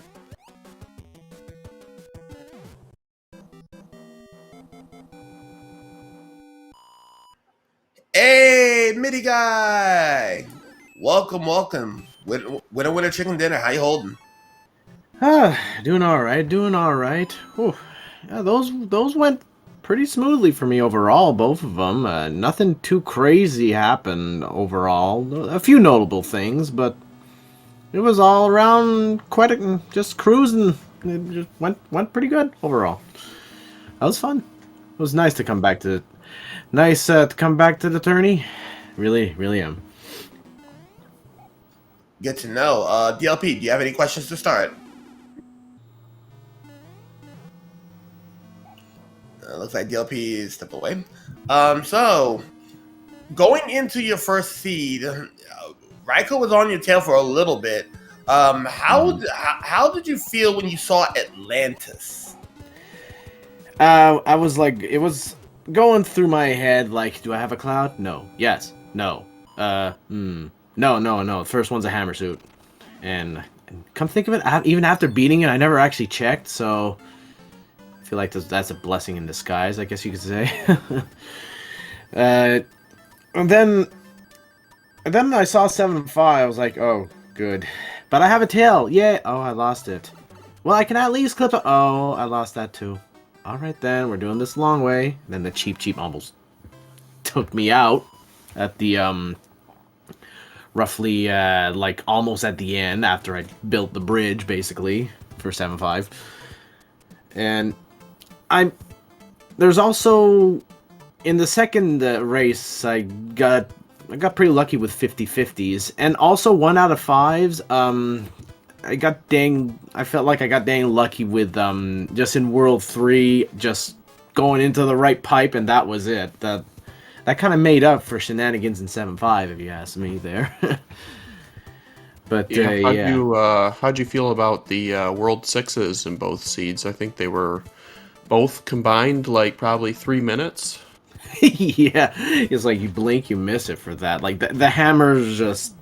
Hey, Midi guy! Welcome. Winner, chicken dinner. How you holding? Doing all right. Whew. Yeah, those went pretty smoothly for me overall, both of them. Nothing too crazy happened overall. A few notable things, but it was all around just cruising. It just went pretty good overall. That was fun. It was nice to come back to the tourney. Really am. Good to know. DLP, do you have any questions to start? Looks like DLP is step away. So going into your first seed, Raikou was on your tail for a little bit, How did you feel when you saw Atlantis? I was like, it was going through my head, like, do I have a cloud? No. Yes. No. No, no, no. The first one's a hammer suit. And come think of it, even after beating it, I never actually checked, so I feel like that's a blessing in disguise, I guess you could say. And then I saw 7-5, I was like, oh, good. But I have a tail, yeah. Oh, I lost it. Well, I can at least clip it. Oh, I lost that too. Alright then, we're doing this the long way. And then the cheap almost took me out at the, roughly, like, almost at the end, after I built the bridge, basically, for 7-5. And there's also, in the second race, I got pretty lucky with 50-50s, and also 1 out of 5s, I felt like I got dang lucky with, just in World 3, just going into the right pipe, and that was it. That kind of made up for shenanigans in 7-5, if you ask me there. But, how'd you feel about the World 6s in both seeds? I think they were both combined, like, probably 3 minutes. Yeah, it's like you blink, you miss it for that. Like, the hammers just...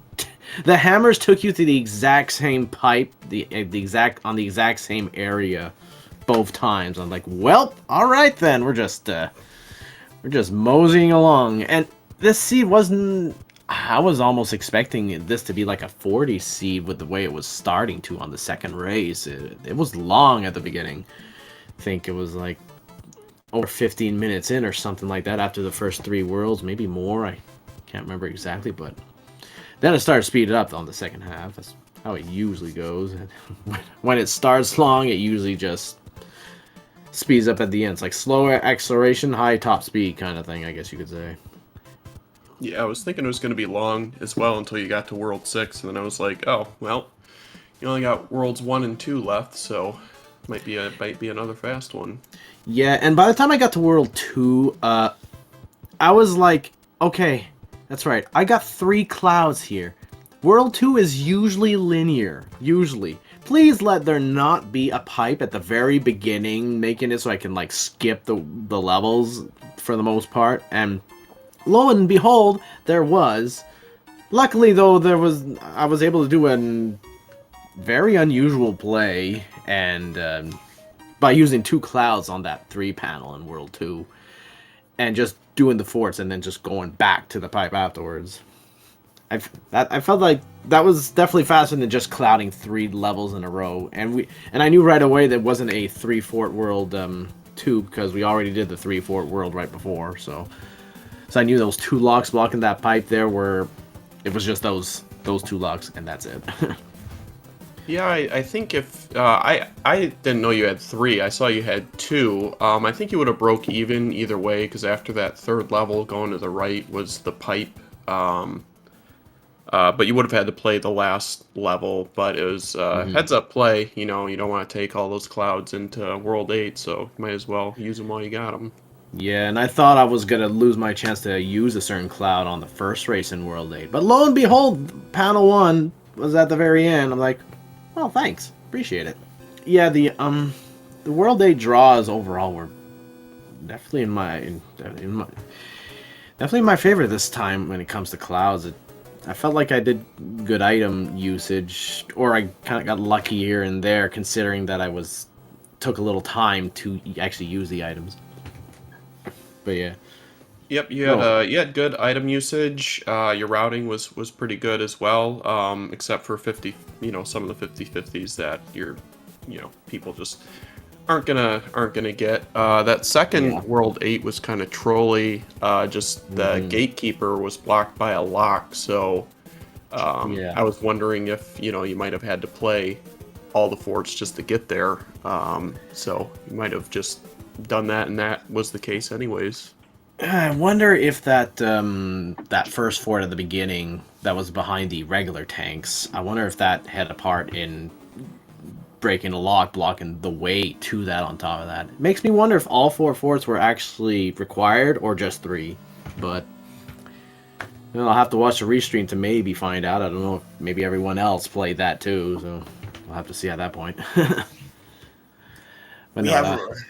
The hammers took you to the exact same pipe, the exact same area, both times. I'm like, well, all right then. We're just moseying along, and this seed wasn't. I was almost expecting this to be like a 40 seed with the way it was starting to on the second race. It was long at the beginning. I think it was like over 15 minutes in or something like that after the first 3 worlds, maybe more. I can't remember exactly, but. Then it started speeding up on the second half. That's how it usually goes. When it starts long, it usually just speeds up at the end. It's like slower acceleration, high top speed kind of thing, I guess you could say. Yeah, I was thinking it was going to be long as well until you got to World 6, and then I was like, oh, well, you only got Worlds 1 and 2 left, so might be another fast one. Yeah, and by the time I got to World 2, I was like, okay, that's right. I got 3 clouds here. World 2 is usually linear. Usually. Please let there not be a pipe at the very beginning, making it so I can, like, skip the levels for the most part. And lo and behold, there was. Luckily, though, I was able to do a very unusual play, and by using 2 clouds on that 3 panel in World 2. And just doing the forts and then just going back to the pipe afterwards. I felt like that was definitely faster than just clouding 3 levels in a row. And I knew right away that wasn't a 3 fort world 2 because we already did the 3 fort world right before. So I knew those 2 locks blocking that pipe there it was just those 2 locks and that's it. Yeah, I think if I didn't know you had 3. I saw you had 2. I think you would have broke even either way because after that 3rd level going to the right was the pipe. But you would have had to play the last level. But it was heads up play. You know, you don't want to take all those clouds into World 8, so you might as well use them while you got them. Yeah, and I thought I was gonna lose my chance to use a certain cloud on the first race in World 8, but lo and behold, Panel 1 was at the very end. I'm like. Oh, thanks. Appreciate it. Yeah, the World 8 draws overall were definitely definitely my favorite this time when it comes to clouds. I felt like I did good item usage, or I kind of got lucky here and there, considering that took a little time to actually use the items. But yeah. Yep, you had good item usage. Your routing was pretty good as well, except for some of the 50-50s that people just aren't gonna get. That second World 8 was kind of trolly. Just the gatekeeper was blocked by a lock, so I was wondering if you might have had to play all the forts just to get there. So you might have just done that, and that was the case anyways. I wonder if that first fort at the beginning that was behind the regular tanks, I wonder if that had a part in breaking a lock, blocking the way to that on top of that. It makes me wonder if all 4 forts were actually required or just 3. But Well, I'll have to watch the restream to maybe find out. I don't know if maybe everyone else played that too, so we'll have to see at that point. But We no, have a go ahead.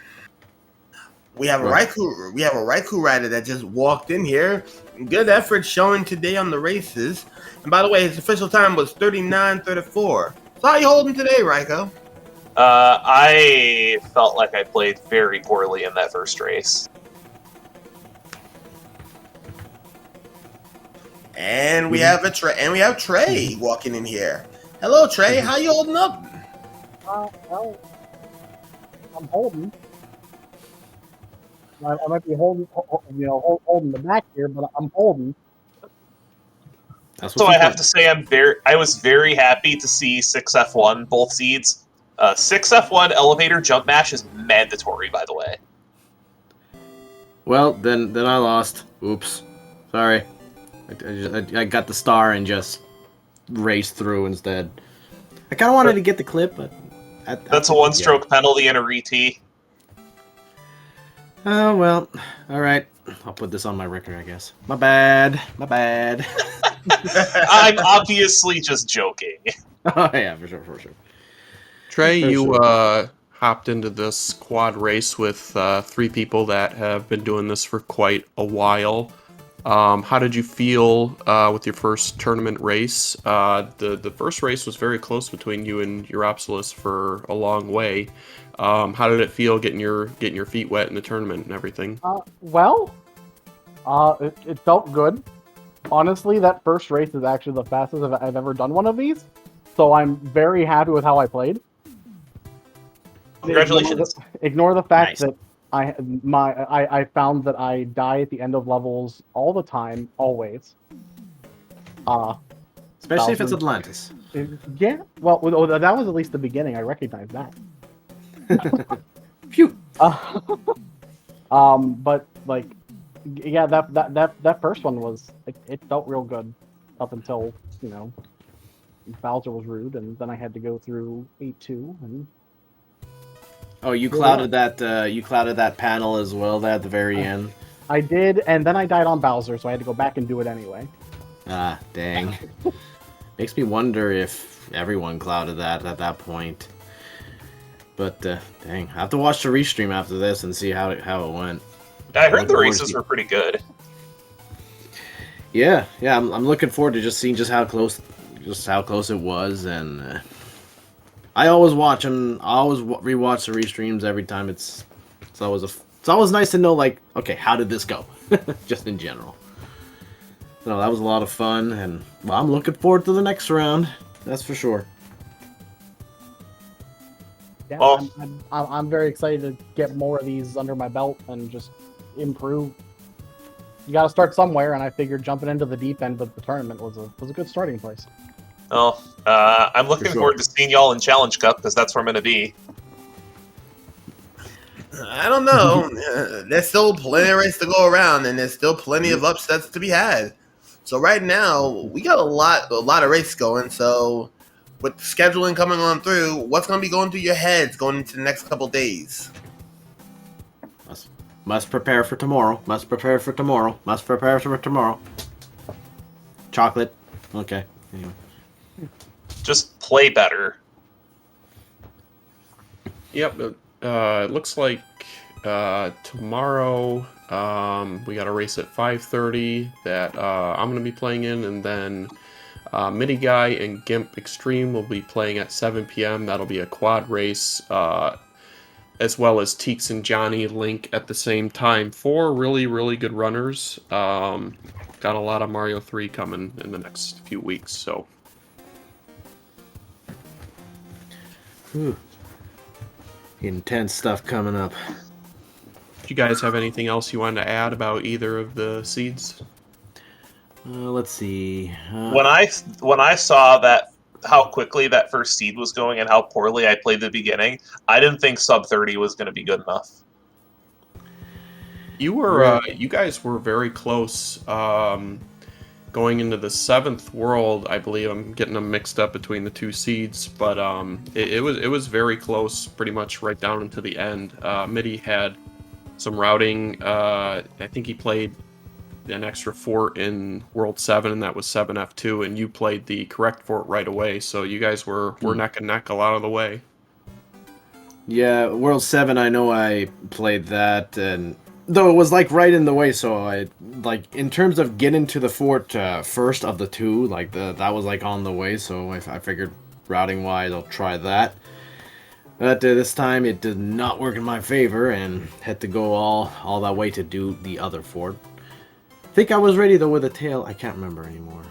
RaikouRider that just walked in here. Good effort showing today on the races. And by the way, his official time was 39:34. So how you holding today, Raikou? I felt like I played very poorly in that first race. And we have Trey walking in here. Hello, Trey. How you holding up? Well, I'm holding. I might be holding the back here, but I'm holding. That's So what's I have important. to say I was very happy to see 6F1 both seeds. 6F1 elevator jump mash is mandatory, by the way. Well, then I lost. Oops. Sorry. I got the star and just raced through instead. I kind of wanted to get the clip, but... That's a one-stroke penalty and a re-tee. Oh, well. Alright. I'll put this on my record, I guess. My bad. My bad. I'm obviously just joking. Oh, yeah, for sure, for sure. Trey, For you sure. hopped into this quad race with 3 people that have been doing this for quite a while. How did you feel with your first tournament race? The first race was very close between you and uropsalis for a long way. How did it feel getting your feet wet in the tournament and everything? It felt good. Honestly, that first race is actually the fastest I've ever done one of these, so I'm very happy with how I played. Congratulations. Ignore the fact Nice. that I found that I die at the end of levels all the time, always. Especially if it's Thousand- Atlantis. Yeah, well, that was at least the beginning. I recognize that. Phew. But like, yeah, that first one was it felt real good up until Bowser was rude, and then I had to go through 8-2 and. Oh, you clouded that. You clouded that panel as well. There at the very end. I did, and then I died on Bowser, so I had to go back and do it anyway. Ah, dang. Makes me wonder if everyone clouded that at that point. But dang, I have to watch the restream after this and see how it went. I heard the races were pretty good. Yeah, I'm looking forward to just seeing how close it was, and I always watch them. I always rewatch the restreams every time. It's always nice to know, like, okay, how did this go? Just in general. So that was a lot of fun, and well, I'm looking forward to the next round. That's for sure. Yeah, Well- I'm very excited to get more of these under my belt and just improve. You got to start somewhere, and I figured jumping into the deep end of the tournament was a good starting place. Well, I'm looking sure. forward to seeing y'all in Challenge Cup, because that's where I'm going to be. I don't know. There's still plenty of race to go around, and there's still plenty of upsets to be had. So right now, we got a lot of race going. So with the scheduling coming on through, what's going to be going through your heads going into the next couple days? Must prepare for tomorrow. Must prepare for tomorrow. Must prepare for tomorrow. Chocolate. Okay. Anyway. Just play better. Yep. It looks like tomorrow we got a race at 5:30 that I'm going to be playing in, and then MidiGuy and Gimp Extreme will be playing at 7 p.m. That'll be a quad race, as well as Teeks and Johnny Link at the same time. 4 really, really good runners. Got a lot of Mario 3 coming in the next few weeks, so... Whew. Intense stuff coming up. Do you guys have anything else you wanted to add about either of the seeds? Let's see. When I saw that how quickly that first seed was going and how poorly I played the beginning, I didn't think sub 30 was going to be good enough. You guys were very close. Going into the 7th world, I believe. I'm getting them mixed up between the 2 seeds, but it was very close, pretty much right down into the end. Midi had some routing. I think he played an extra fort in World 7, and that was 7F2, and you played the correct fort right away, so you guys were neck and neck a lot of the way. Yeah, World 7, I know I played that, and though it was like right in the way, so I like in terms of getting to the fort first of the two, like that was like on the way, so I figured routing wise I'll try that. But this time it did not work in my favor, and had to go all that way to do the other fort. I think I was ready though with a tail. I can't remember anymore.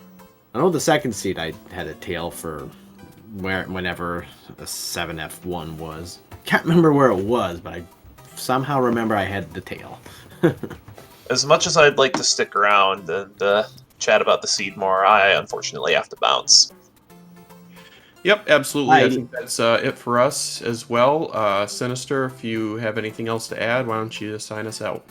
I know the second seed I had a tail for whenever a 7F1 was. Can't remember where it was, but I somehow remember I had the tail. As much as I'd like to stick around and chat about the seed more, I unfortunately have to bounce. Yep, absolutely. I Hi. think that's it for us as well. Sinister, if you have anything else to add, why don't you sign us out?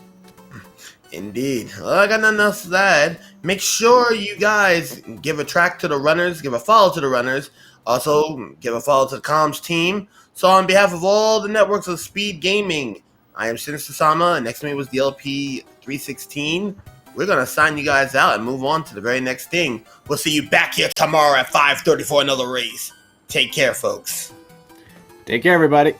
Indeed. Well, I got nothing else to add. Make sure you guys give a track to the runners, give a follow to the runners. Also, give a follow to the comms team. So on behalf of all the networks of Speed Gaming, I am Sinister Sama, and next to me was the LP 316. We're going to sign you guys out and move on to the very next thing. We'll see you back here tomorrow at 5:30 for another race. Take care, folks. Take care, everybody.